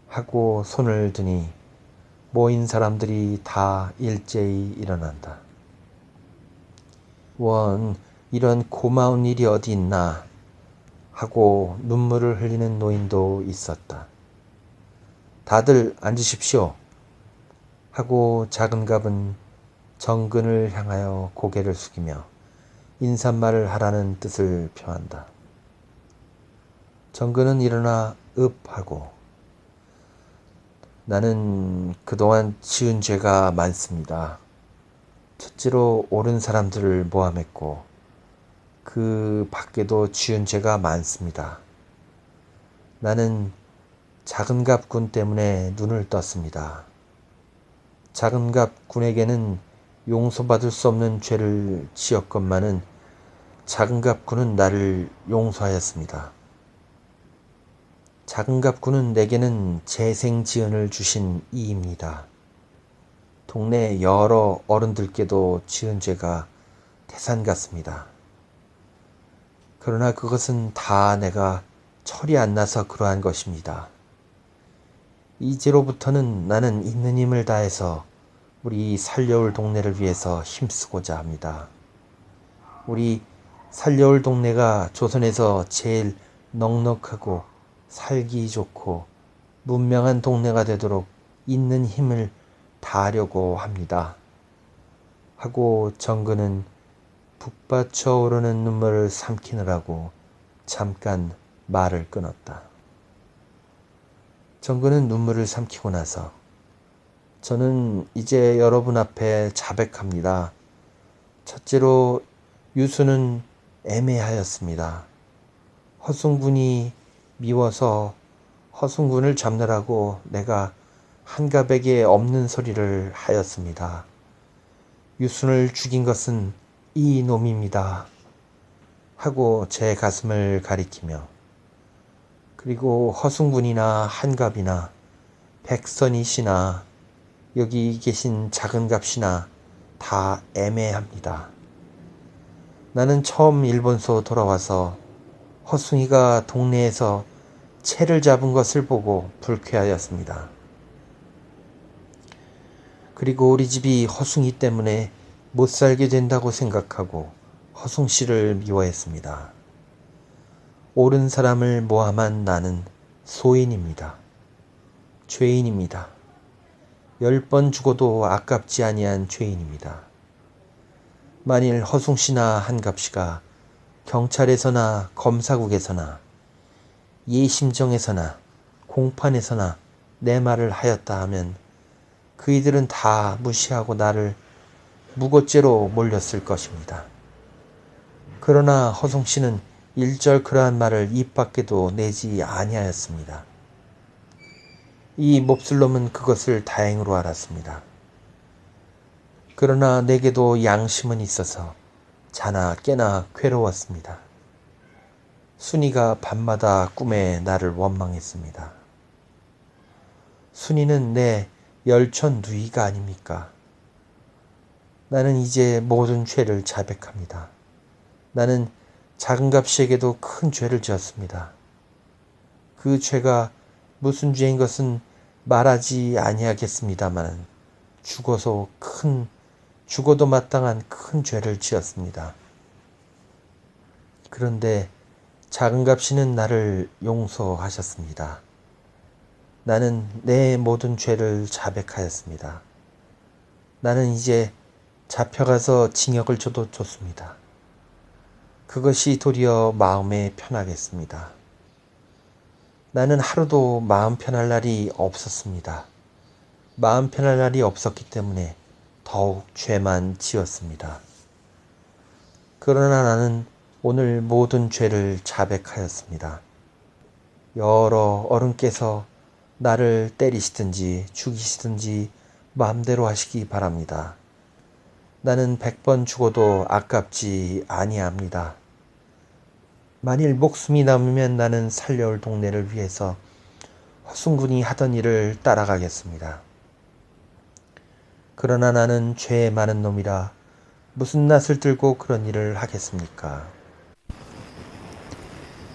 하고 손을 드니 모인 사람들이 다 일제히 일어난다. 원, 이런 고마운 일이 어디 있나 하고 눈물을 흘리는 노인도 있었다. 다들 앉으십시오. 하고 작은 갑은 정근을 향하여 고개를 숙이며 인사말을 하라는 뜻을 표한다. 정근은 일어나 하고 나는 그동안 지은 죄가 많습니다. 첫째로 옳은 사람들을 모함했고 그 밖에도 지은 죄가 많습니다. 나는 작은 갑 군 때문에 눈을 떴습니다. 작은 갑 군에게는 용서받을 수 없는 죄를 지었건만은 작은갑군은 나를 용서하였습니다. 작은갑군은 내게는 재생지은을 주신 이입니다. 동네 여러 어른들께도 지은 죄가 태산 같습니다. 그러나 그것은 다 내가 철이 안 나서 그러한 것입니다. 이제로부터는 나는 있는 힘을 다해서 우리 살려올 동네를 위해서 힘쓰고자 합니다. 우리 살려올 동네가 조선에서 제일 넉넉하고 살기 좋고 문명한 동네가 되도록 있는 힘을 다하려고 합니다. 하고 정근은 북받쳐 오르는 눈물을 삼키느라고 잠깐 말을 끊었다. 정근은 눈물을 삼키고 나서 저는 이제 여러분 앞에 자백합니다. 첫째로 유수는 애매하였습니다. 허숭군이 미워서 허숭군을 잡느라고 내가 한갑에게 없는 소리를 하였습니다. 유순을 죽인 것은 이 놈입니다. 하고 제 가슴을 가리키며 그리고 허숭군이나 한갑이나 백선이 씨나 여기 계신 작은갑씨나 다 애매합니다. 나는 처음 일본서 돌아와서 허숭이가 동네에서 채를 잡은 것을 보고 불쾌하였습니다. 그리고 우리 집이 허숭이 때문에 못 살게 된다고 생각하고 허숭씨를 미워했습니다. 옳은 사람을 모함한 나는 소인입니다. 죄인입니다. 10번 죽어도 아깝지 아니한 죄인입니다. 만일 허숭씨나 한갑씨가 경찰에서나 검사국에서나 예심정에서나 공판에서나 내 말을 하였다 하면 그이들은 다 무시하고 나를 무고죄로 몰렸을 것입니다. 그러나 허숭씨는 일절 그러한 말을 입 밖에도 내지 아니하였습니다. 이 몹쓸놈은 그것을 다행으로 알았습니다. 그러나 내게도 양심은 있어서 자나 깨나 괴로웠습니다. 순이가 밤마다 꿈에 나를 원망했습니다. 순이는 내 열천 누이가 아닙니까? 나는 이제 모든 죄를 자백합니다. 나는 작은갑씨에게도 큰 죄를 지었습니다. 그 죄가 무슨 죄인 것은 말하지 아니하겠습니다만 죽어도 마땅한 큰 죄를 지었습니다. 그런데 작은갑씨는 나를 용서하셨습니다. 나는 내 모든 죄를 자백하였습니다. 나는 이제 잡혀가서 징역을 줘도 좋습니다. 그것이 도리어 마음에 편하겠습니다. 나는 하루도 마음 편할 날이 없었습니다. 마음 편할 날이 없었기 때문에 더욱 죄만 지었습니다. 그러나 나는 오늘 모든 죄를 자백하였습니다. 여러 어른께서 나를 때리시든지 죽이시든지 마음대로 하시기 바랍니다. 나는 100번 죽어도 아깝지 아니합니다. 만일 목숨이 남으면 나는 살려올 동네를 위해서 허숭군이 하던 일을 따라가겠습니다. 그러나 나는 죄 많은 놈이라 무슨 낯을 들고 그런 일을 하겠습니까?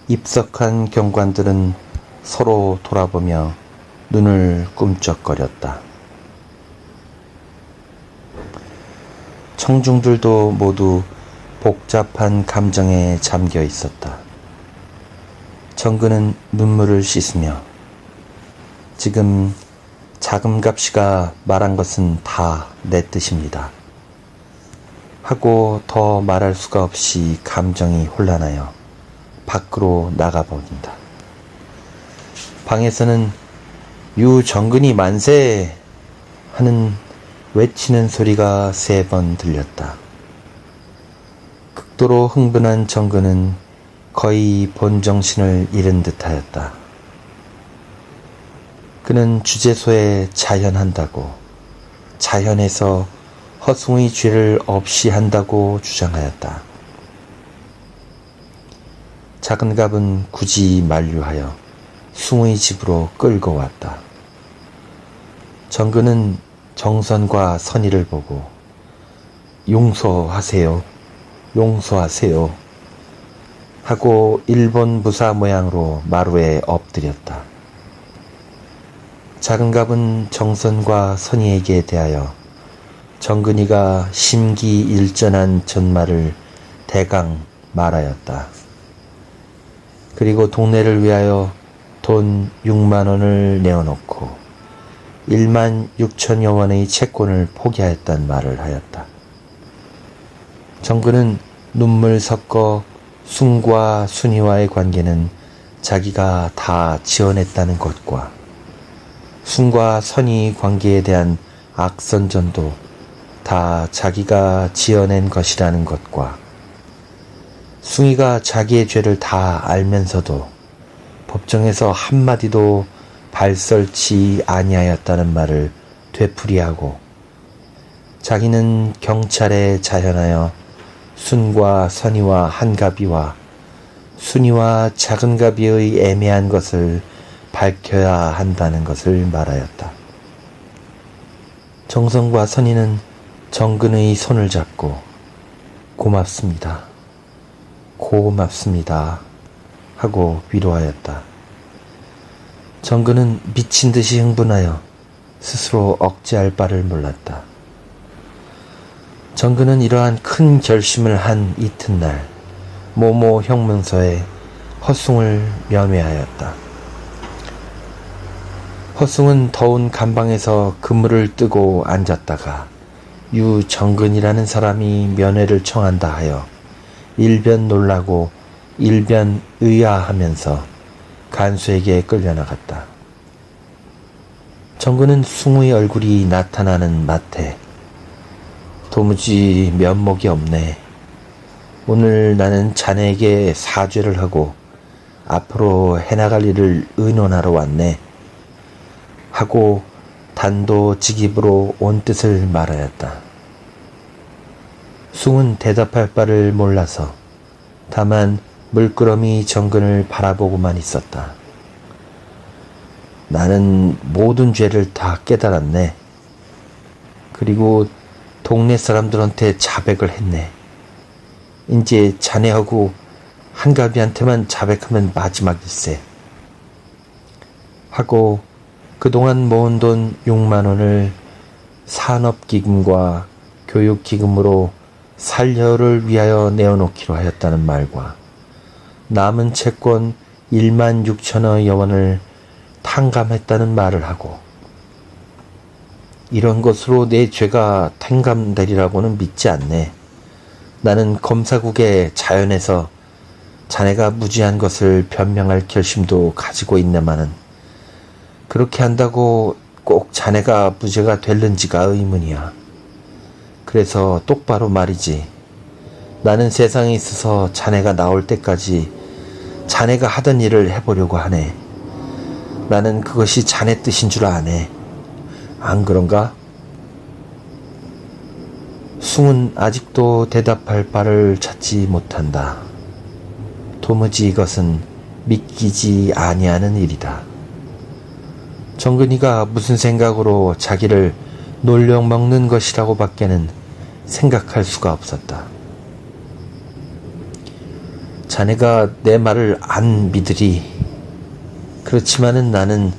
입석한 경관들은 서로 돌아보며 눈을 꿈쩍거렸다. 청중들도 모두 복잡한 감정에 잠겨 있었다. 정근은 눈물을 씻으며 지금 작은갑씨가 말한 것은 다 내 뜻입니다. 하고 더 말할 수가 없이 감정이 혼란하여 밖으로 나가버린다. 방에서는 유정근이 만세 하는 외치는 소리가 3번 들렸다. 극도로 흥분한 정근은 거의 본정신을 잃은 듯하였다. 그는 주제소에 자현한다고, 자현해서 허숭의 죄를 없이 한다고 주장하였다. 작은 갑은 굳이 만류하여 숭의 집으로 끌고 왔다. 정근은 정선과 선의를 보고 용서하세요, 용서하세요 하고 일본 무사 모양으로 마루에 엎드렸다. 작은 갑은 정선과 선의에게 대하여 정근이가 심기일전한 전말을 대강 말하였다. 그리고 동네를 위하여 돈 6만 원을 내어놓고 1만 6천여 원의 채권을 포기하였단 말을 하였다. 정근은 눈물 섞어 숭과 순이와의 관계는 자기가 다 지어냈다는 것과 숭과 선의 관계에 대한 악선전도 다 자기가 지어낸 것이라는 것과 숭이가 자기의 죄를 다 알면서도 법정에서 한마디도 발설치 아니하였다는 말을 되풀이하고 자기는 경찰에 자현하여 순과 선의와 한가비와 순이와 작은가비의 애매한 것을 밝혀야 한다는 것을 말하였다. 정선과 선의는 정근의 손을 잡고 고맙습니다, 고맙습니다 하고 위로하였다. 정근은 미친 듯이 흥분하여 스스로 억제할 바를 몰랐다. 정근은 이러한 큰 결심을 한 이튿날 모모 형문서에 허숭을 면회하였다. 허숭은 더운 간방에서 그물을 뜨고 앉았다가 유정근이라는 사람이 면회를 청한다 하여 일변 놀라고 일변 의아하면서 간수에게 끌려나갔다. 정근은 숭의 얼굴이 나타나는 마태 도무지 면목이 없네. 오늘 나는 자네에게 사죄를 하고 앞으로 해나갈 일을 의논하러 왔네 하고 단도직입으로 온 뜻을 말하였다. 숭은 대답할 바를 몰라서 다만 물끄러미 정근을 바라보고만 있었다. 나는 모든 죄를 다 깨달았네. 그리고 동네 사람들한테 자백을 했네. 이제 자네하고 한가비한테만 자백하면 마지막일세 하고 그동안 모은 돈 6만 원을 산업기금과 교육기금으로 살려를 위하여 내어놓기로 하였다는 말과 남은 채권 1만 6천여 원을 탕감했다는 말을 하고 이런 것으로 내 죄가 탕감되리라고는 믿지 않네. 나는 검사국의 자연에서 자네가 무지한 것을 변명할 결심도 가지고 있네마는 그렇게 한다고 꼭 자네가 무죄가 될는지가 의문이야. 그래서 똑바로 말이지. 나는 세상에 있어서 자네가 나올 때까지 자네가 하던 일을 해보려고 하네. 나는 그것이 자네 뜻인 줄 아네. 안 그런가? 숭은 아직도 대답할 바를 찾지 못한다. 도무지 이것은 믿기지 아니하는 일이다. 정근이가 무슨 생각으로 자기를 놀려먹는 것이라고 밖에는 생각할 수가 없었다. 자네가 내 말을 안 믿으리. 그렇지만은 나는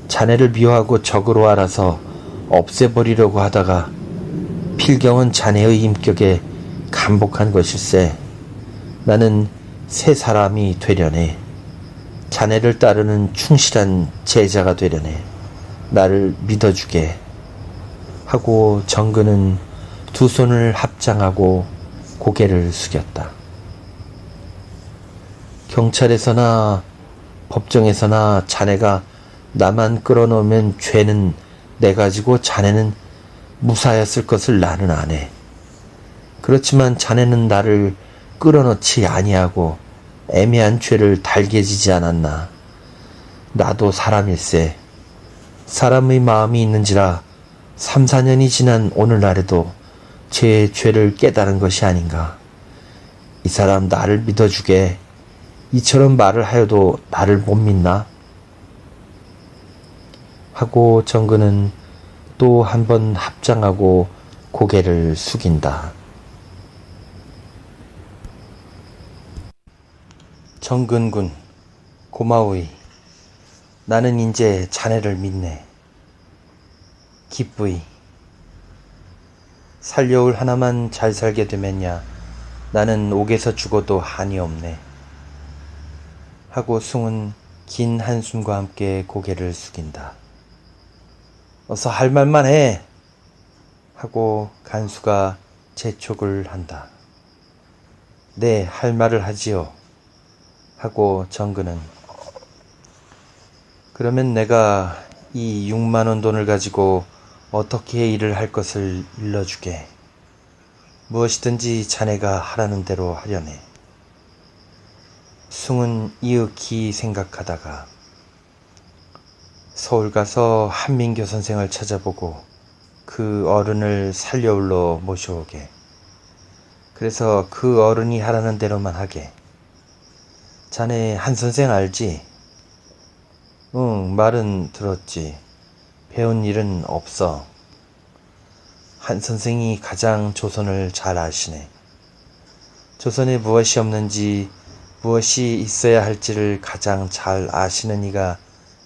자네를 미워하고 적으로 알아서 없애버리려고 하다가 필경은 자네의 인격에 감복한 것일세. 나는 새 사람이 되려네. 자네를 따르는 충실한 제자가 되려네. 나를 믿어주게 하고 정근은 두 손을 합장하고 고개를 숙였다. 경찰에서나 법정에서나 자네가 나만 끌어놓으면 죄는 내 가지고 자네는 무사였을 것을 나는 아네. 그렇지만 자네는 나를 끌어넣지 아니하고 애매한 죄를 달게지지 않았나. 나도 사람일세. 사람의 마음이 있는지라 3, 4년이 지난 오늘날에도 제 죄를 깨달은 것이 아닌가. 이 사람 나를 믿어주게. 이처럼 말을 하여도 나를 못 믿나? 하고 정근은 또 한 번 합장하고 고개를 숙인다. 정근군, 고마우이. 나는 이제 자네를 믿네. 기쁘이. 살려올 하나만 잘 살게 되면야 나는 옥에서 죽어도 한이 없네. 하고 숭은 긴 한숨과 함께 고개를 숙인다. 어서 할 말만 해. 하고 간수가 재촉을 한다. 네, 할 말을 하지요. 하고 정근은 그러면 내가 이 6만원 돈을 가지고 어떻게 일을 할 것을 일러주게. 무엇이든지 자네가 하라는 대로 하려네. 숭은 이윽히 생각하다가 서울 가서 한민교 선생을 찾아보고 그 어른을 살려올러 모셔오게. 그래서 그 어른이 하라는 대로만 하게. 자네 한 선생 알지? 응, 말은 들었지. 배운 일은 없어. 한 선생이 가장 조선을 잘 아시네. 조선에 무엇이 없는지 무엇이 있어야 할지를 가장 잘 아시는 이가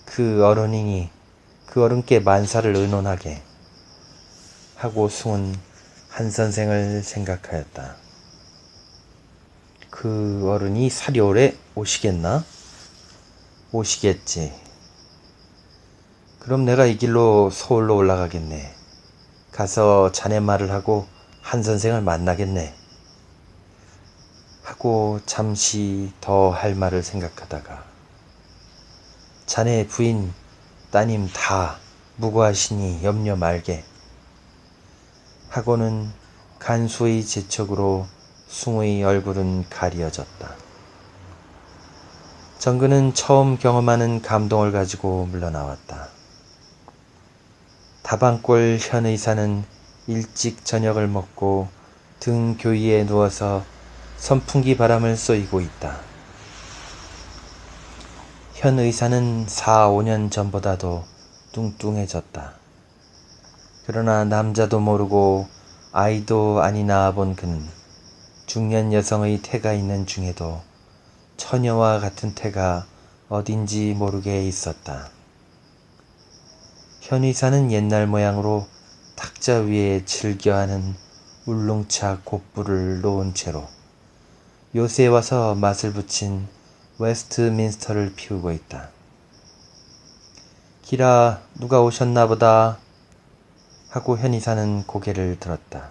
그 어른이니 그 어른께 만사를 의논하게. 하고 숭은 한 선생을 생각하였다. 그 어른이 사려오래 오시겠나? 오시겠지. 그럼 내가 이 길로 서울로 올라가겠네. 가서 자네 말을 하고 한 선생을 만나겠네. 하고 잠시 더 할 말을 생각하다가 자네 부인, 따님 다 무고하시니 염려 말게. 하고는 간수의 재촉으로 숭의 얼굴은 가리어졌다. 정근은 처음 경험하는 감동을 가지고 물러나왔다. 다방골 현 의사는 일찍 저녁을 먹고 등 교위에 누워서 선풍기 바람을 쏘이고 있다. 현 의사는 4, 5년 전보다도 뚱뚱해졌다. 그러나 남자도 모르고 아이도 아니 낳아본 그는 중년 여성의 태가 있는 중에도 처녀와 같은 태가 어딘지 모르게 있었다. 현 의사는 옛날 모양으로 탁자 위에 즐겨하는 울릉차 곱불을 놓은 채로 요새 와서 맛을 붙인 웨스트민스터를 피우고 있다. 기라, 누가 오셨나 보다. 하고 현 의사는 고개를 들었다.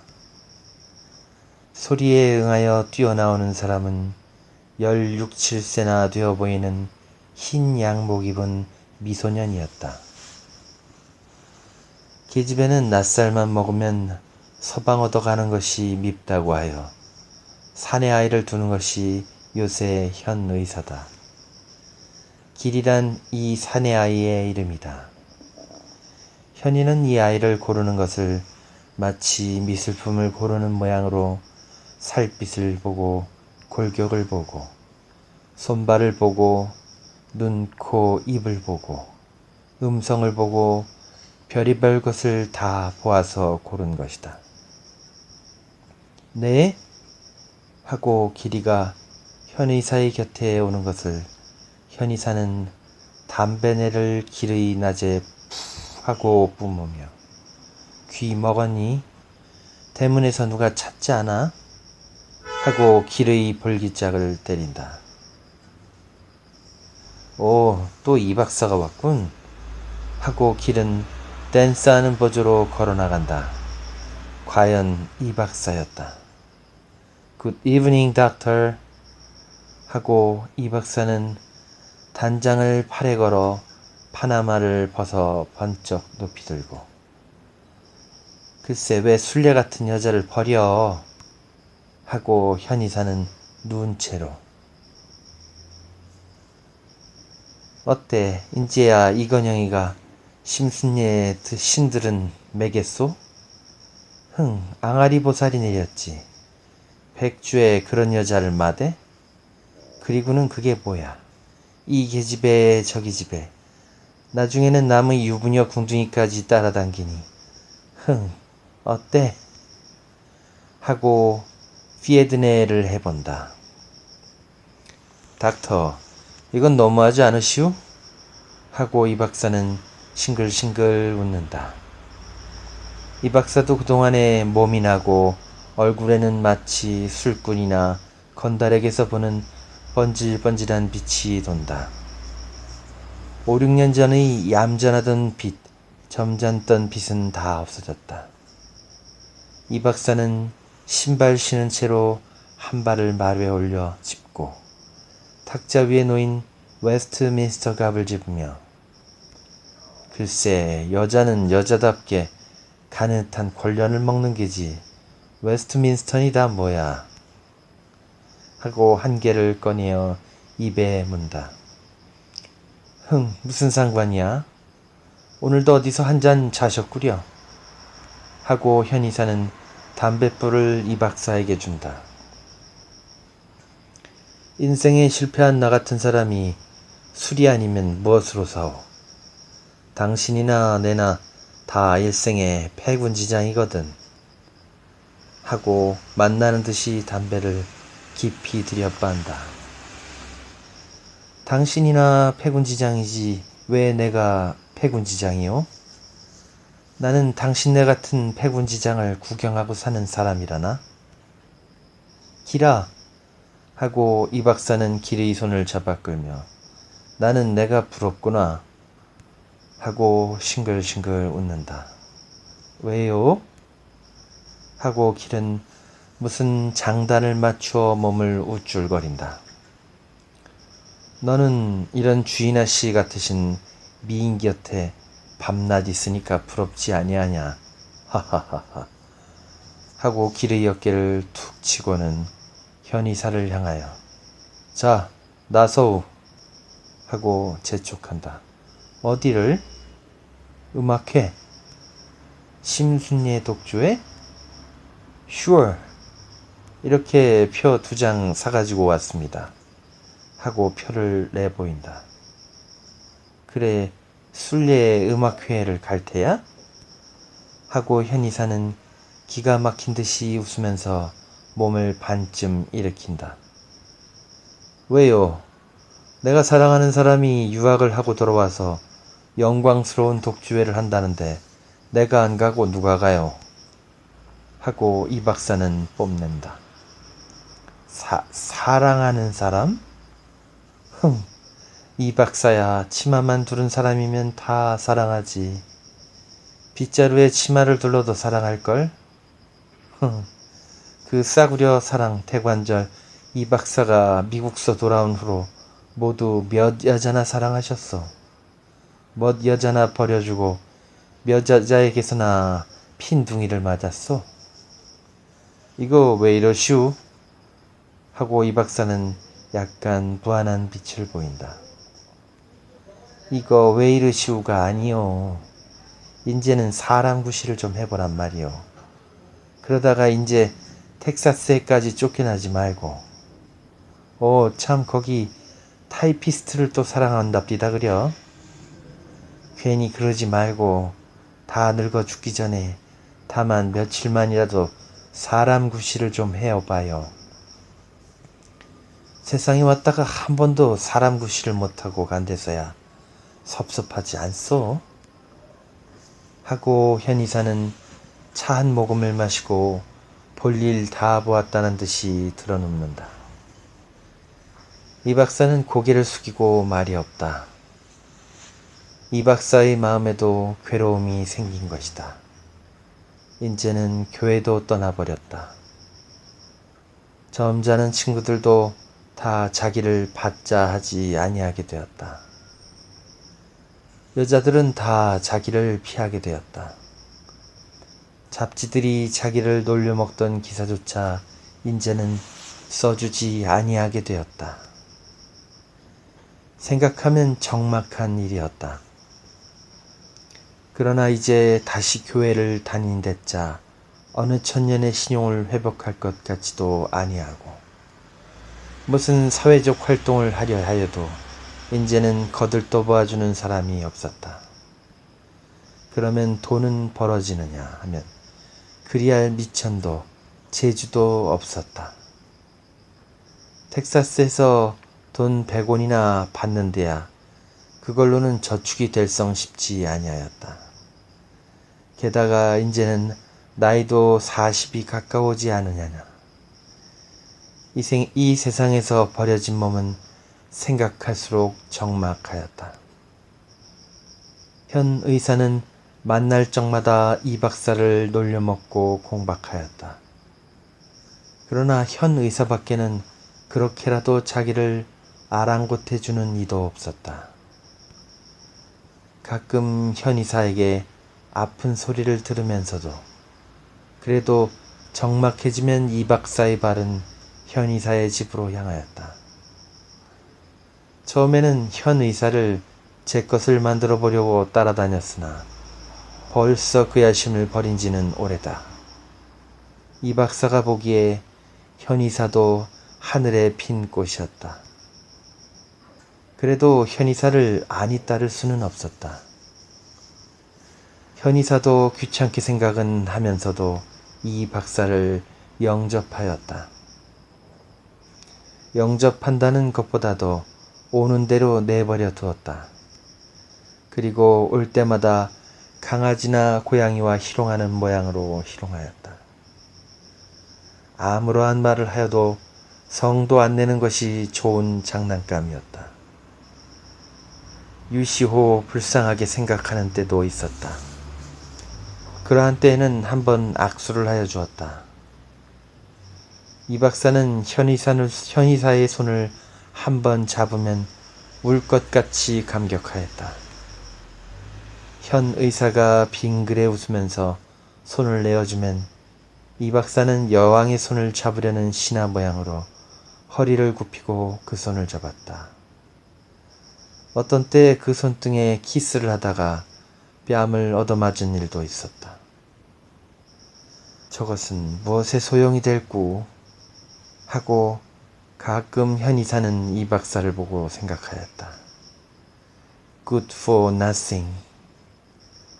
소리에 응하여 뛰어나오는 사람은 16, 17세나 되어 보이는 흰 양복 입은 미소년이었다. 계집애는 낯살만 먹으면 서방 얻어 가는 것이 밉다고 하여 사내 아이를 두는 것이 요새 현 의사다. 길이란 이 사내 아이의 이름이다. 현이는 이 아이를 고르는 것을 마치 미술품을 고르는 모양으로 살빛을 보고 골격을 보고 손발을 보고 눈, 코, 입을 보고 음성을 보고 별의별 것을 다 보아서 고른 것이다. 네? 하고 기리가 현의사의 곁에 오는 것을 현의사는 담배내를 길의 낮에 푸 하고 뿜으며 귀 먹었니? 대문에서 누가 찾지 않아? 하고 길의 볼기짝을 때린다. 오, 또 이 박사가 왔군. 하고 길은 댄스하는 보조로 걸어나간다. 과연 이 박사였다. Good evening, doctor. 하고 이 박사는 단장을 팔에 걸어 파나마를 벗어 번쩍 높이 들고 글쎄 왜 술래 같은 여자를 버려? 하고 현의사는 누운 채로 어때 인제야 이건영이가 심순례의 신들은 매겠소? 흥, 앙아리 보살이 내렸지. 백주에 그런 여자를 마대? 그리고는 그게 뭐야? 이 계집애 저기 집애. 나중에는 남의 유부녀 궁둥이까지 따라당기니. 흥, 어때? 하고 피에드네를 해본다. 닥터, 이건 너무하지 않으시오? 하고 이 박사는 싱글싱글 웃는다. 이 박사도 그동안에 몸이 나고 얼굴에는 마치 술꾼이나 건달에게서 보는 번질번질한 빛이 돈다. 5, 6년 전의 얌전하던 빛, 점잖던 빛은 다 없어졌다. 이 박사는 신발 신은 채로 한 발을 마루에 올려 짚고 탁자 위에 놓인 웨스트민스터 갑을 집으며 글쎄 여자는 여자답게 가느탄 권련을 먹는 게지 웨스트민스턴이 다 뭐야 하고 한 개를 꺼내어 입에 문다. 흥, 무슨 상관이야? 오늘도 어디서 한 잔 자셨구려 하고 현이사는 담뱃불을 이 박사에게 준다. 인생에 실패한 나 같은 사람이 술이 아니면 무엇으로 사오? 당신이나 내나 다 일생의 패군지장이거든. 하고 만나는 듯이 담배를 깊이 들여빤다. 당신이나 패군지장이지 왜 내가 패군지장이요? 나는 당신네 같은 패군지장을 구경하고 사는 사람이라나? 기라! 하고 이 박사는 길의 손을 잡아 끌며 나는 내가 부럽구나 하고 싱글싱글 웃는다. 왜요? 하고 길은 무슨 장단을 맞추어 몸을 우쭐거린다. 너는 이런 주인아 씨 같으신 미인 곁에 밤낮 있으니까 부럽지 아니하냐. 하하하하. 하고 길의 어깨를 툭 치고는 현이사를 향하여 자, 나서우. 하고 재촉한다. 어디를? 음악회. 심순례 독주회? Sure. 이렇게 표 2장 사가지고 왔습니다. 하고 표를 내보인다. 그래, 순례 음악회를 갈 테야? 하고 현이사는 기가 막힌 듯이 웃으면서 몸을 반쯤 일으킨다. 왜요? 내가 사랑하는 사람이 유학을 하고 돌아와서 영광스러운 독주회를 한다는데 내가 안 가고 누가 가요? 하고 이 박사는 뽐낸다. 사랑하는 사람? 흥, 이 박사야 치마만 두른 사람이면 다 사랑하지. 빗자루에 치마를 둘러도 사랑할걸? 흥, 그 싸구려 사랑 대관절 이 박사가 미국서 돌아온 후로 모두 몇 여자나 사랑하셨어. 몇 여자나 버려주고 몇 여자에게서나 핀둥이를 맞았어. 이거 왜 이러시오? 하고 이 박사는 약간 부한한 빛을 보인다. 이거 왜 이러시오가 아니요. 인제는 사람 구실을 좀 해보란 말이요. 그러다가 인제 텍사스에까지 쫓겨나지 말고. 참 거기 타이피스트를 또 사랑한답디다 그려. 괜히 그러지 말고 다 늙어 죽기 전에 다만 며칠만이라도 사람 구실을 좀 해봐요. 세상에 왔다가 한 번도 사람 구실을 못하고 간대서야 섭섭하지 않소? 하고 현이사는 차 한 모금을 마시고 볼일 다 보았다는 듯이 드러눕는다. 이 박사는 고개를 숙이고 말이 없다. 이 박사의 마음에도 괴로움이 생긴 것이다. 인제는 교회도 떠나버렸다. 점잖은 친구들도 다 자기를 받자 하지 아니하게 되었다. 여자들은 다 자기를 피하게 되었다. 잡지들이 자기를 놀려먹던 기사조차 인제는 써주지 아니하게 되었다. 생각하면 적막한 일이었다. 그러나 이제 다시 교회를 무슨 사회적 활동을 하려 하여도 이제는 거들떠 보아주는 사람이 없었다. 그러면 돈은 벌어지느냐 하면 그리할 미천도 재주도 없었다. 텍사스에서 돈 100원이나 받는 데야 그걸로는 저축이 될성 싶지 아니하였다. 게다가 이제는 나이도 40이 가까워지 않으냐냐. 이 세상에서 버려진 몸은 생각할수록 적막하였다. 현 의사는 만날 적마다 이 박사를 놀려먹고 공박하였다. 그러나 현 의사밖에는 그렇게라도 자기를 아랑곳해주는 이도 없었다. 가끔 현 의사에게 아픈 소리를 들으면서도 그래도 적막해지면 이 박사의 발은 현 의사의 집으로 향하였다. 처음에는 현 의사를 제 것을 만들어 보려고 따라다녔으나 벌써 그 야심을 버린 지는 오래다. 이 박사가 보기에 현 의사도 하늘에 핀 꽃이었다. 그래도 현 의사를 안이 따를 수는 없었다. 현 의사도 귀찮게 생각은 하면서도 이 박사를 영접하였다. 영접한다는 것보다도 오는 대로 내버려 두었다. 그리고 올 때마다 강아지나 고양이와 희롱하는 모양으로 희롱하였다. 아무러한 말을 하여도 성도 안 내는 것이 좋은 장난감이었다. 유시호 불쌍하게 생각하는 때도 있었다. 그러한 때에는 한번 악수를 하여 주었다. 이 박사는 현 의사의 손을 한번 잡으면 울 것 같이 감격하였다. 현 의사가 빙그레 웃으면서 손을 내어주면 이 박사는 여왕의 손을 잡으려는 신하 모양으로 허리를 굽히고 그 손을 잡았다. 어떤 때 그 손등에 키스를 하다가 뺨을 얻어맞은 일도 있었다. 저것은 무엇에 소용이 될꼬 하고 가끔 현 의사는 이 박사를 보고 생각하였다. Good for nothing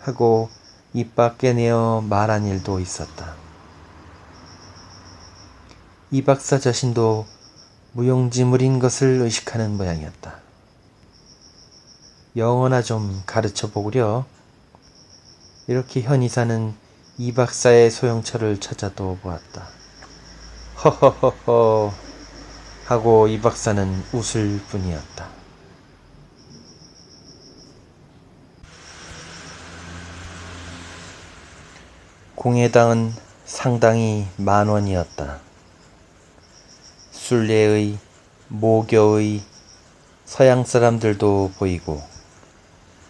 하고 입 밖에 내어 말한 일도 있었다. 이 박사 자신도 무용지물인 것을 의식하는 모양이었다. 영어나 좀 가르쳐 보구려. 이렇게 현 의사는 이 박사의 소용처를 찾아도 보았다. 허허허허 하고 이 박사는 웃을 뿐이었다. 공예당은 상당히 만원이었다. 순례의, 모교의 서양 사람들도 보이고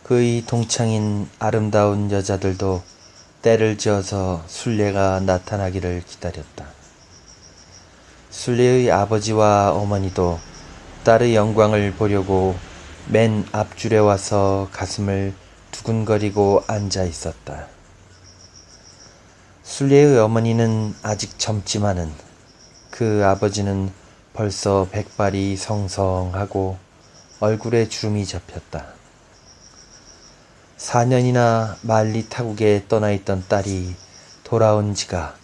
그의 동창인 아름다운 여자들도 때를 지어서 순례가 나타나기를 기다렸다. 순례의 아버지와 어머니도 딸의 영광을 보려고 맨 앞줄에 와서 가슴을 두근거리고 앉아 있었다. 순례의 어머니는 아직 젊지만은 그 아버지는 벌써 백발이 성성하고 얼굴에 주름이 잡혔다. 4년이나 만리 타국에 떠나 있던 딸이 돌아온 지가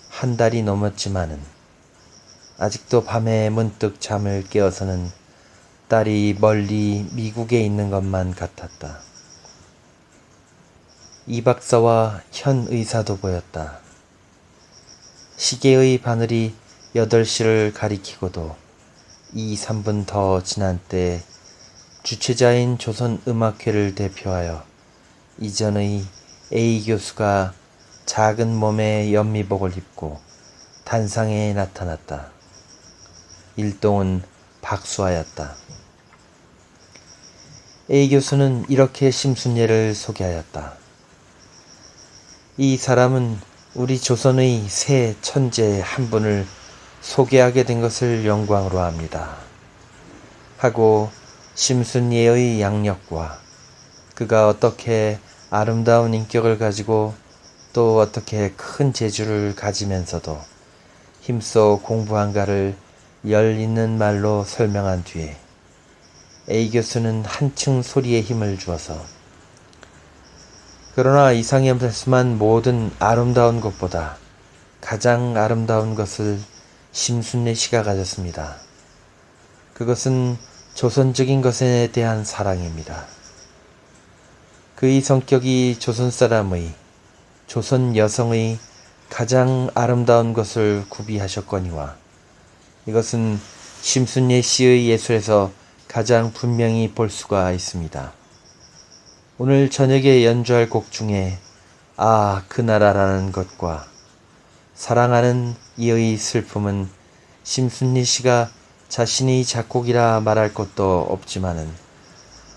한 달이 넘었지만은 아직도 밤에 문득 잠을 깨어서는 딸이 멀리 미국에 있는 것만 같았다. 이 박사와 현 의사도 보였다. 시계의 바늘이 8시를 가리키고도 2, 3분 더 지난 때 주최자인 조선음악회를 대표하여 이전의 A 교수가 작은 몸에 연미복을 입고 단상에 나타났다. 일동은 박수하였다. A 교수는 이렇게 심순례를 소개하였다. 이 사람은 우리 조선의 새 천재 한 분을 소개하게 된 것을 영광으로 합니다. 하고 심순례의 양력과 그가 어떻게 아름다운 인격을 가지고 또 어떻게 큰 재주를 가지면서도 힘써 공부한가를 열 있는 말로 설명한 뒤에 A 교수는 한층 소리에 힘을 주어서 그러나 이상의 말씀한 모든 아름다운 것보다 가장 아름다운 것을 심순례 씨가 가졌습니다. 그것은 조선적인 것에 대한 사랑입니다. 그의 성격이 조선 사람의, 조선 여성의 가장 아름다운 것을 구비하셨거니와 이것은 심순례 씨의 예술에서 가장 분명히 볼 수가 있습니다. 오늘 저녁에 연주할 곡 중에 아, 그 나라라는 것과 사랑하는 이의 슬픔은 심순례 씨가 자신의 작곡이라 말할 것도 없지만은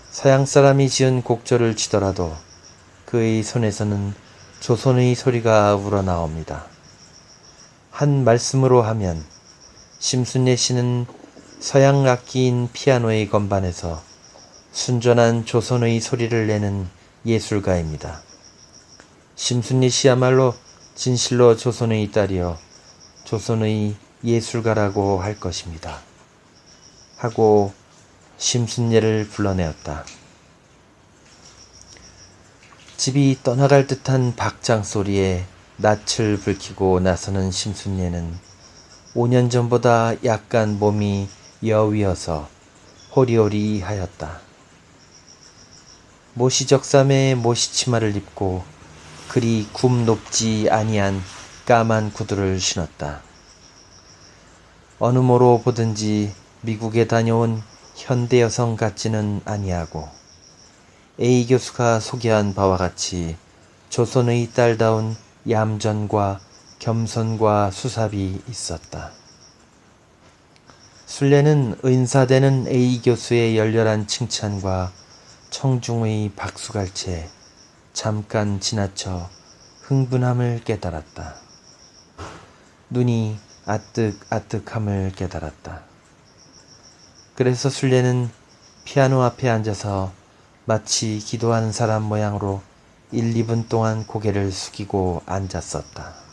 서양 사람이 지은 곡조를 치더라도 그의 손에서는 조선의 소리가 우러나옵니다. 한 말씀으로 하면 심순례 씨는 서양 악기인 피아노의 건반에서 순전한 조선의 소리를 내는 예술가입니다. 심순례 씨야말로 진실로 조선의 딸이여 조선의 예술가라고 할 것입니다. 하고 심순례를 불러내었다. 집이 떠나갈 듯한 박장 소리에 낯을 붉히고 나서는 심순례는 5년 전보다 약간 몸이 여위어서 호리호리하였다. 모시적삼에 모시치마를 입고 그리 굽 높지 아니한 까만 구두를 신었다. 어느 모로 보든지 미국에 다녀온 현대 여성 같지는 아니하고 A 교수가 소개한 바와 같이 조선의 딸다운 얌전과 겸손과 수삽이 있었다. 순례는 은사되는 A 교수의 열렬한 칭찬과 청중의 박수갈채 잠깐 지나쳐 흥분함을 깨달았다. 눈이 아뜩아뜩함을 깨달았다. 그래서 순례는 피아노 앞에 앉아서 마치 기도하는 사람 모양으로 1, 2분 동안 고개를 숙이고 앉았었다.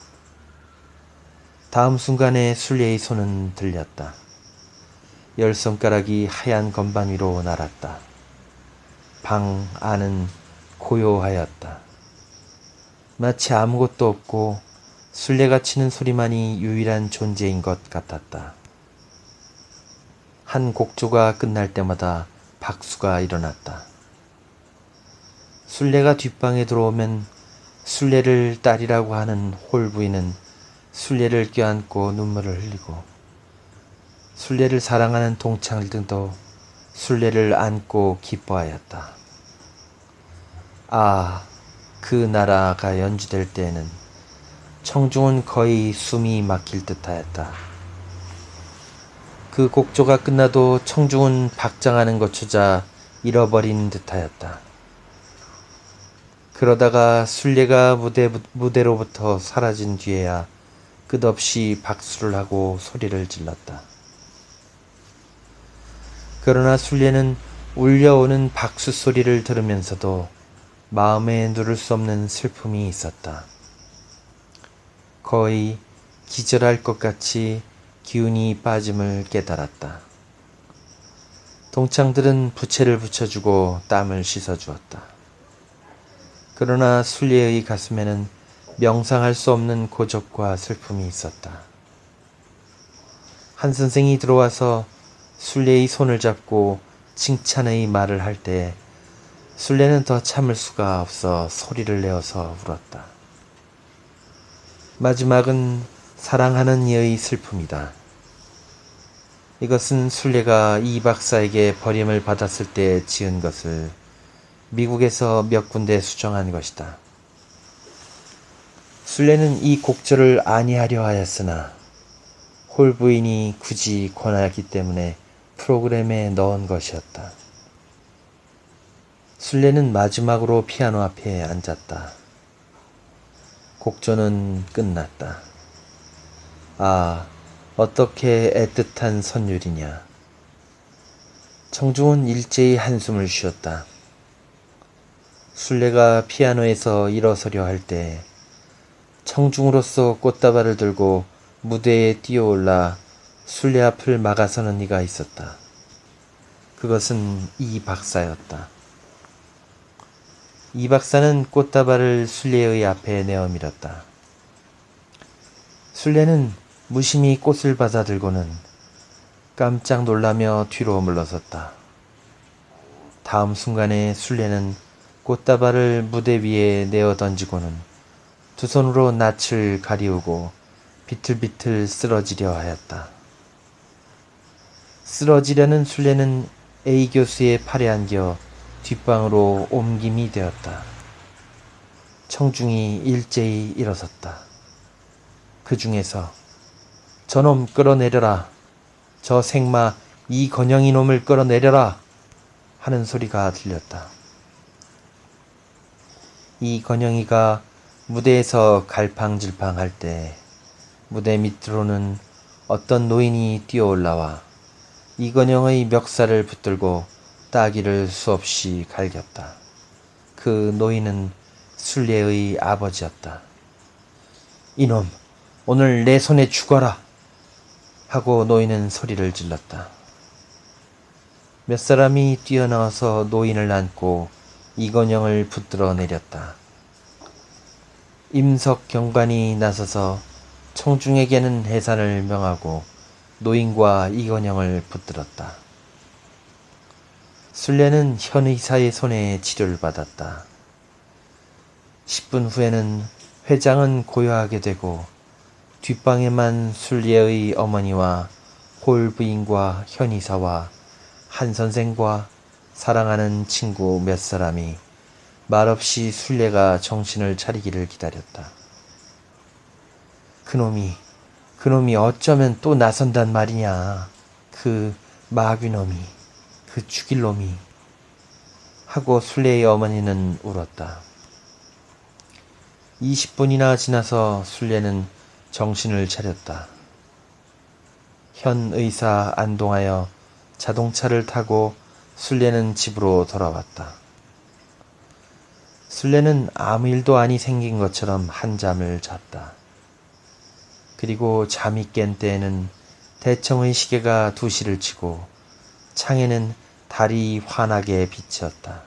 다음 순간에 순례의 손은 들렸다. 10손가락이 하얀 건반 위로 날았다. 방 안은 고요하였다. 마치 아무것도 없고 순례가 치는 소리만이 유일한 존재인 것 같았다. 한 곡조가 끝날 때마다 박수가 일어났다. 순례가 뒷방에 들어오면 순례를 딸이라고 하는 홀 부인은 순례를 껴안고 눈물을 흘리고 순례를 사랑하는 동창들도 순례를 안고 기뻐하였다. 아, 그 나라가 연주될 때에는 청중은 거의 숨이 막힐 듯하였다. 그 곡조가 끝나도 청중은 박장하는 것조차 잃어버린 듯하였다. 그러다가 순례가 무대로부터 사라진 뒤에야 끝없이 박수를 하고 소리를 질렀다. 그러나 순례는 울려오는 박수 소리를 들으면서도 마음에 누를 수 없는 슬픔이 있었다. 거의 기절할 것 같이 기운이 빠짐을 깨달았다. 동창들은 부채를 붙여주고 땀을 씻어주었다. 그러나 순례의 가슴에는 명상할 수 없는 고적과 슬픔이 있었다. 한 선생이 들어와서 순례의 손을 잡고 칭찬의 말을 할 때 순례는 더 참을 수가 없어 소리를 내어서 울었다. 마지막은 사랑하는 이의 슬픔이다. 이것은 순례가 이 박사에게 버림을 받았을 때 지은 것을 미국에서 몇 군데 수정한 것이다. 순례는 이 곡조를 아니하려 하였으나 홀 부인이 굳이 권하였기 때문에 프로그램에 넣은 것이었다. 순례는 마지막으로 피아노 앞에 앉았다. 곡조는 끝났다. 아, 어떻게 애틋한 선율이냐. 청중은 일제히 한숨을 쉬었다. 순례가 피아노에서 일어서려 할 때 청중으로서 꽃다발을 들고 무대에 뛰어올라 순례 앞을 막아서는 이가 있었다. 그것은 이 박사였다. 이 박사는 꽃다발을 순례의 앞에 내어 밀었다. 순례는 무심히 꽃을 받아들고는 깜짝 놀라며 뒤로 물러섰다. 다음 순간에 순례는 꽃다발을 무대 위에 내어 던지고는 두 손으로 낯을 가리우고 비틀비틀 쓰러지려 하였다. 쓰러지려는 순례는 A 교수의 팔에 안겨 뒷방으로 옮김이 되었다. 청중이 일제히 일어섰다. 그 중에서 저놈 끌어내려라. 저 생마 이건영이 놈을 끌어내려라. 하는 소리가 들렸다. 이건영이가 무대에서 갈팡질팡할 때 무대 밑으로는 어떤 노인이 뛰어올라와 이건영의 멱살을 붙들고 따귀를 수없이 갈겼다. 그 노인은 순례의 아버지였다. 이놈, 오늘 내 손에 죽어라! 하고 노인은 소리를 질렀다. 몇 사람이 뛰어나와서 노인을 안고 이건영을 붙들어 내렸다. 임석 경관이 나서서 청중에게는 해산을 명하고 노인과 이건영을 붙들었다. 순례는 현 의사의 손에 치료를 받았다. 10분 후에는 회장은 고요하게 되고 뒷방에만 순례의 어머니와 홀 부인과 현 의사와 한 선생과 사랑하는 친구 몇 사람이 말없이 순례가 정신을 차리기를 기다렸다. 그놈이 어쩌면 또 나선단 말이냐. 그 마귀놈이, 그 죽일 놈이. 하고 순례의 어머니는 울었다. 20분이나 지나서 순례는 정신을 차렸다. 현 의사 안동하여 자동차를 타고 순례는 집으로 돌아왔다. 순례는 아무 일도 아니 생긴 것처럼 한잠을 잤다. 그리고 잠이 깬 때에는 대청의 시계가 2시를 치고 창에는 달이 환하게 비쳤다.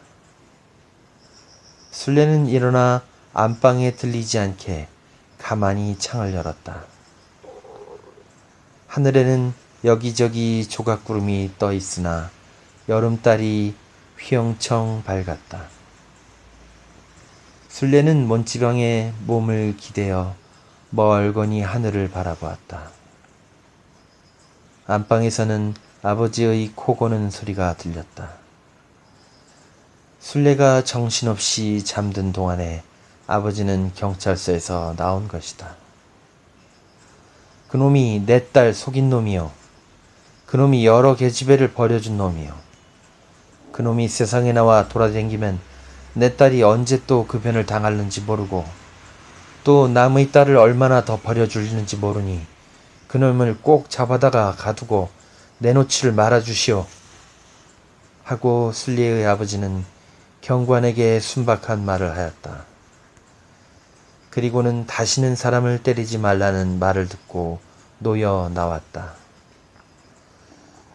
순례는 일어나 안방에 들리지 않게 가만히 창을 열었다. 하늘에는 여기저기 조각구름이 떠 있으나 여름달이 휘영청 밝았다. 순례는 먼지방에 몸을 기대어 멀거니 하늘을 바라보았다. 안방에서는 아버지의 코 고는 소리가 들렸다. 순례가 정신없이 잠든 동안에 아버지는 경찰서에서 나온 것이다. 그놈이 내 딸 속인 놈이요. 그놈이 여러 계집애를 버려준 놈이요. 그놈이 세상에 나와 돌아다니면 내 딸이 언제 또 그 변을 당할는지 모르고 또 남의 딸을 얼마나 더 버려줄는지 모르니 그놈을 꼭 잡아다가 가두고 내놓지를 말아주시오. 하고 순례의 아버지는 경관에게 순박한 말을 하였다. 그리고는 다시는 사람을 때리지 말라는 말을 듣고 놓여 나왔다.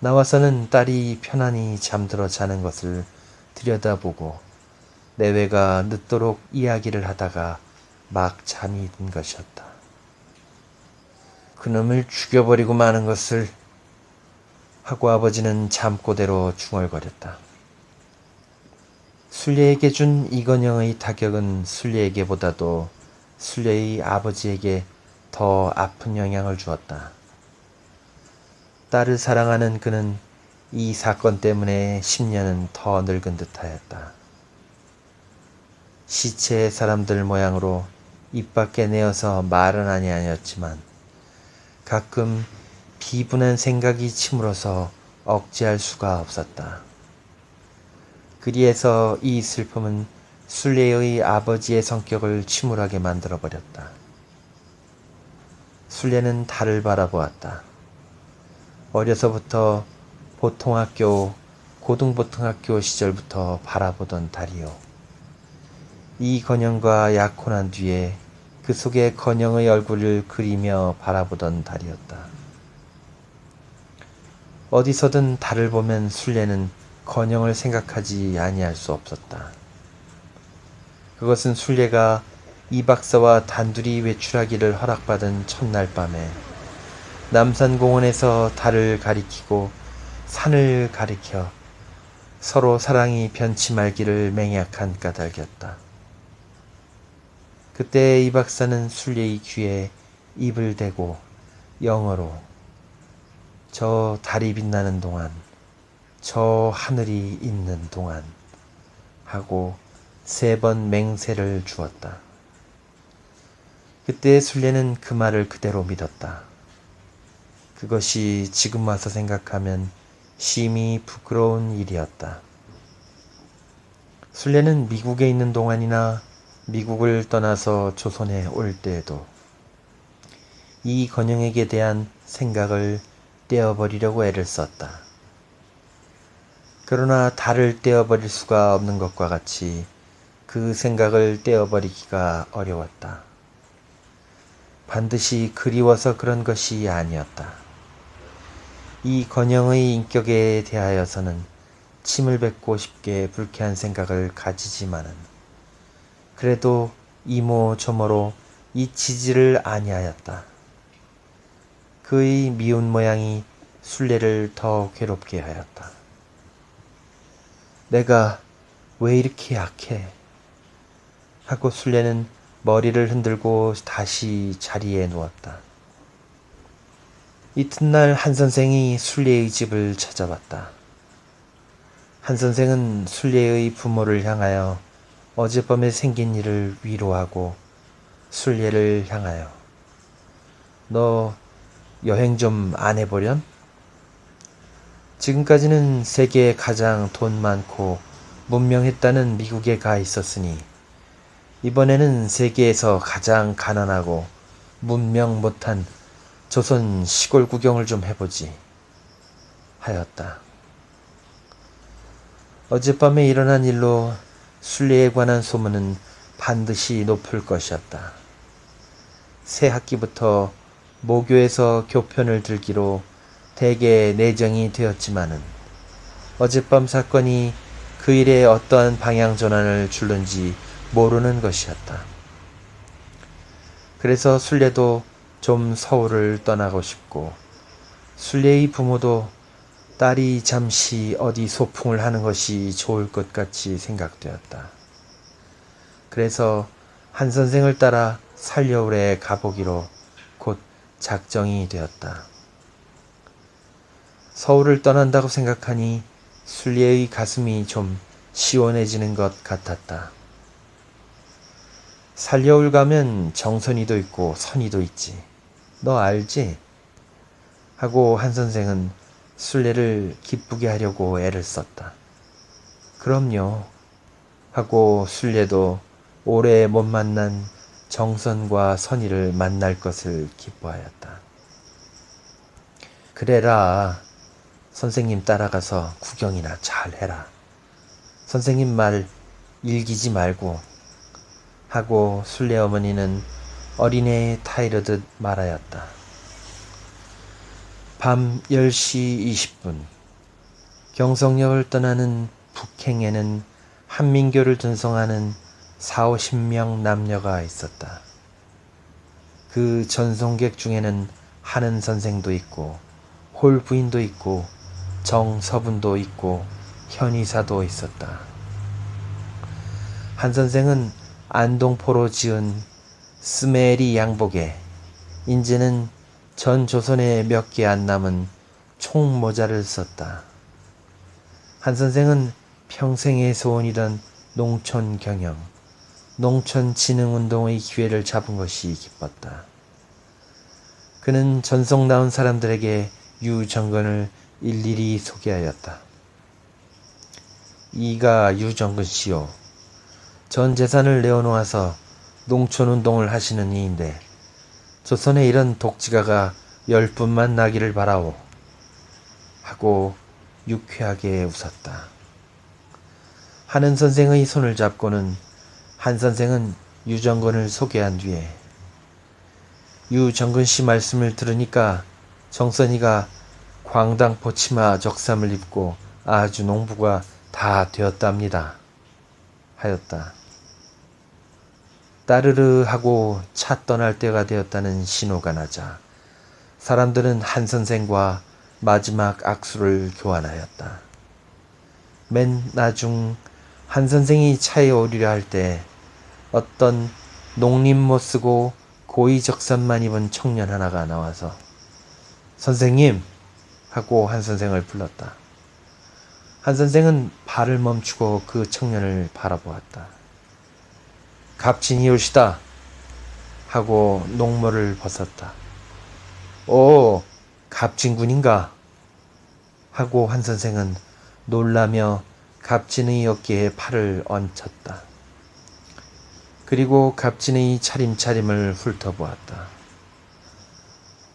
나와서는 딸이 편안히 잠들어 자는 것을 들여다보고 내외가 늦도록 이야기를 하다가 막 잠이 든 것이었다. 그놈을 죽여버리고 마는 것을 하고 아버지는 잠꼬대로 중얼거렸다. 순례에게 준 이건영의 타격은 순례에게보다도 순례의 아버지에게 더 아픈 영향을 주었다. 딸을 사랑하는 그는 이 사건 때문에 10년은 더 늙은 듯하였다. 시체의 사람들 모양으로 입 밖에 내어서 말은 아니하였지만 가끔 비분한 생각이 치물어서 억제할 수가 없었다. 그리해서 이 슬픔은 순례의 아버지의 성격을 침울하게 만들어버렸다. 순례는 달을 바라보았다. 어려서부터 보통학교, 고등보통학교 시절부터 바라보던 달이요. 이 건영과 약혼한 뒤에 그 속에 건영의 얼굴을 그리며 바라보던 달이었다. 어디서든 달을 보면 순례는 건영을 생각하지 아니할 수 없었다. 그것은 순례가 이 박사와 단둘이 외출하기를 허락받은 첫날 밤에 남산공원에서 달을 가리키고 산을 가리켜 서로 사랑이 변치 말기를 맹약한 까닭이었다. 그때 이 박사는 순례의 귀에 입을 대고 영어로 저 달이 빛나는 동안, 저 하늘이 있는 동안 하고 3번 맹세를 주었다. 그때 순례는 그 말을 그대로 믿었다. 그것이 지금 와서 생각하면 심히 부끄러운 일이었다. 순례는 미국에 있는 동안이나 미국을 떠나서 조선에 올 때에도 이 건영에게 대한 생각을 떼어버리려고 애를 썼다. 그러나 달을 떼어버릴 수가 없는 것과 같이 그 생각을 떼어버리기가 어려웠다. 반드시 그리워서 그런 것이 아니었다. 이 건영의 인격에 대하여서는 침을 뱉고 싶게 불쾌한 생각을 가지지만은 그래도 이모저모로 잊히지를 아니하였다. 그의 미운 모양이 순례를 더 괴롭게 하였다. 내가 왜 이렇게 약해? 하고 순례는 머리를 흔들고 다시 자리에 누웠다. 이튿날 한 선생이 순례의 집을 찾아왔다. 한 선생은 순례의 부모를 향하여 어젯밤에 생긴 일을 위로하고 순례를 향하여 너 여행 좀 안 해보련? 지금까지는 세계에 가장 돈 많고 문명했다는 미국에 가 있었으니 이번에는 세계에서 가장 가난하고 문명 못한 조선 시골 구경을 좀 해보지 하였다. 어젯밤에 일어난 일로 순례에 관한 소문은 반드시 높을 것이었다. 새 학기부터 모교에서 교편을 들기로 대개 내정이 되었지만은 어젯밤 사건이 그 일에 어떠한 방향 전환을 줄는지 모르는 것이었다. 그래서 순례도 좀 서울을 떠나고 싶고 순례의 부모도 딸이 잠시 어디 소풍을 하는 것이 좋을 것 같이 생각되었다. 그래서 한 선생을 따라 살려울에 가보기로 곧 작정이 되었다. 서울을 떠난다고 생각하니 순례의 가슴이 좀 시원해지는 것 같았다. 살려울 가면 정선이도 있고 선이도 있지. 너 알지? 하고 한 선생은 순례를 기쁘게 하려고 애를 썼다. 그럼요. 하고 순례도 오래 못 만난 정선과 선이를 만날 것을 기뻐하였다. 그래라. 선생님 따라가서 구경이나 잘 해라. 선생님 말 일기지 말고 하고 순례 어머니는 어린애에 타이르듯 말하였다. 밤 10시 20분 경성역을 떠나는 북행에는 한민교를 전송하는 40~50명 남녀가 있었다. 그 전송객 중에는 하는 선생도 있고 홀 부인도 있고 정서분도 있고 현의사도 있었다. 한 선생은 안동포로 지은 스메리 양복에 인제는 전 조선에 몇 개 안 남은 총모자를 썼다. 한 선생은 평생의 소원이던 농촌 경영, 농촌 진흥운동의 기회를 잡은 것이 기뻤다. 그는 전속 나온 사람들에게 유정근을 일일이 소개하였다. 이가 유정근 씨요. 전 재산을 내어놓아서 농촌운동을 하시는 이인데 조선에 이런 독지가가 10분만 나기를 바라오. 하고 유쾌하게 웃었다. 하는 선생의 손을 잡고는 한 선생은 유정근을 소개한 뒤에 유정근 씨 말씀을 들으니까 정선이가 광당포 치마 적삼을 입고 아주 농부가 다 되었답니다. 하였다. 따르르 하고 차 떠날 때가 되었다는 신호가 나자 사람들은 한 선생과 마지막 악수를 교환하였다. 맨 나중 한 선생이 차에 오르려 할 때 어떤 농립 못 쓰고 고이 적삼만 입은 청년 하나가 나와서 선생님! 하고 한 선생을 불렀다. 한 선생은 발을 멈추고 그 청년을 바라보았다. 갑진이 오시다! 하고 농모를 벗었다. 오, 갑진군인가? 하고 한 선생은 놀라며 갑진의 어깨에 팔을 얹혔다. 그리고 갑진의 차림차림을 훑어보았다.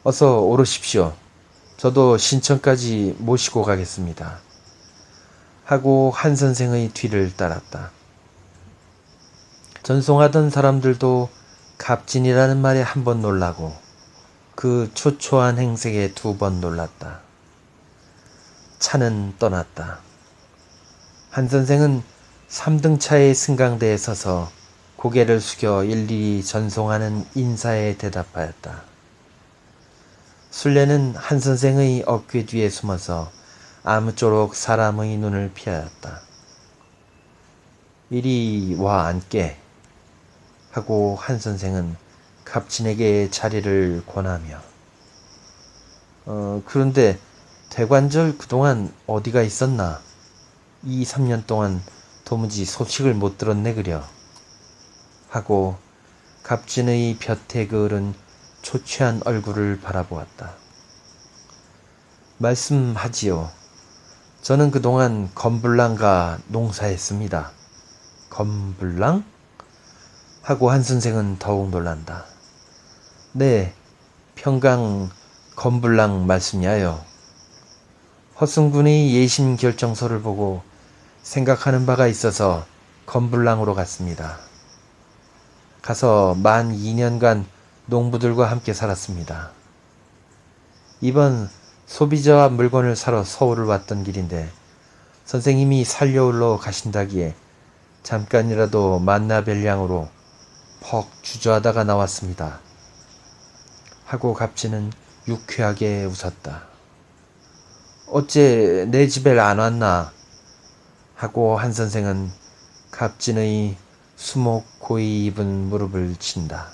어서 오르십시오. 저도 신천까지 모시고 가겠습니다. 하고 한 선생의 뒤를 따랐다. 전송하던 사람들도 갑진이라는 말에 한 번 놀라고 그 초초한 행색에 두 번 놀랐다. 차는 떠났다. 한 선생은 3등차의 승강대에 서서 고개를 숙여 일일이 전송하는 인사에 대답하였다. 순례는 한 선생의 어깨 뒤에 숨어서 아무쪼록 사람의 눈을 피하였다. 이리 와 앉게 하고 한 선생은 갑진에게 자리를 권하며 그런데 대관절 그동안 어디가 있었나? 2, 3년 동안 도무지 소식을 못 들었네 그려. 하고 갑진의 볕에 그을은 초췌한 얼굴을 바라보았다. 말씀하지요. 저는 그동안 검불랑과 농사했습니다. 검불랑? 하고 한 선생은 더욱 놀란다. 네, 평강 검불랑 말씀이야요. 허승군의 예심 결정서를 보고 생각하는 바가 있어서 검불랑으로 갔습니다. 가서 만 2년간 농부들과 함께 살았습니다. 이번 소비자와 물건을 사러 서울을 왔던 길인데 선생님이 살려올러 가신다기에 잠깐이라도 만나 뵐 양으로 퍽 주저하다가 나왔습니다. 하고 갑진은 유쾌하게 웃었다. 어째 내 집에 안 왔나? 하고 한 선생은 갑진의 수목 고이 입은 무릎을 친다.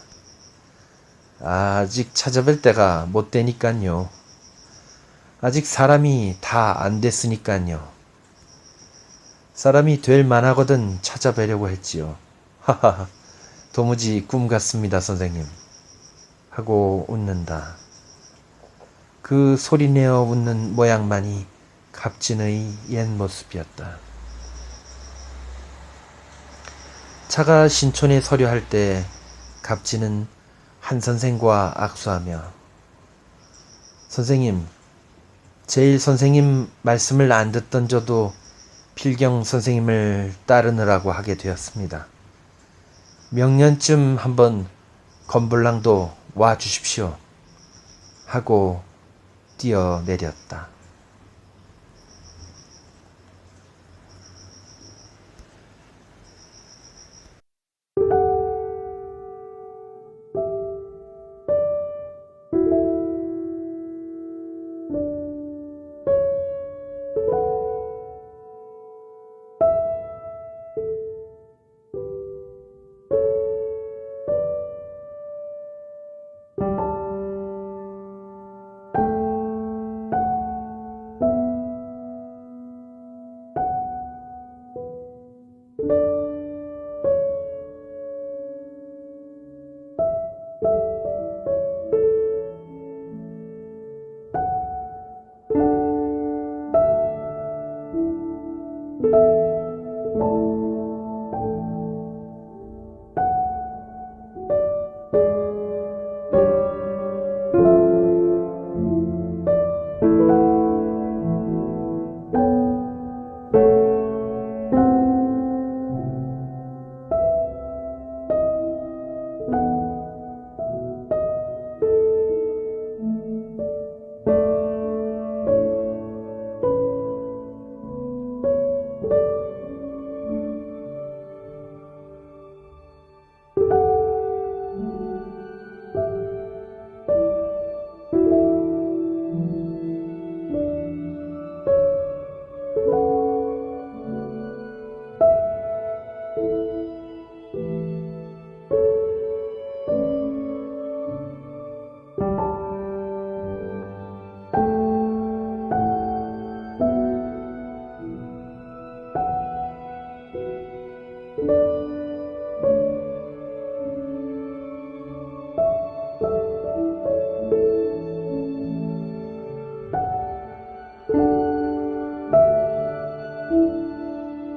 아직 찾아뵐 때가 못 되니깐요. 아직 사람이 다 안 됐으니깐요. 사람이 될 만하거든 찾아뵈려고 했지요. 하하하, 도무지 꿈 같습니다, 선생님. 하고 웃는다. 그 소리내어 웃는 모양만이 갑진의 옛 모습이었다. 차가 신촌에 서려 할 때 갑진은 한 선생과 악수하며 선생님, 제일 선생님 말씀을 안 듣던 저도 필경 선생님을 따르느라고 하게 되었습니다. 명년쯤 한번 검불랑도 와 주십시오. 하고 뛰어내렸다.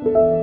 you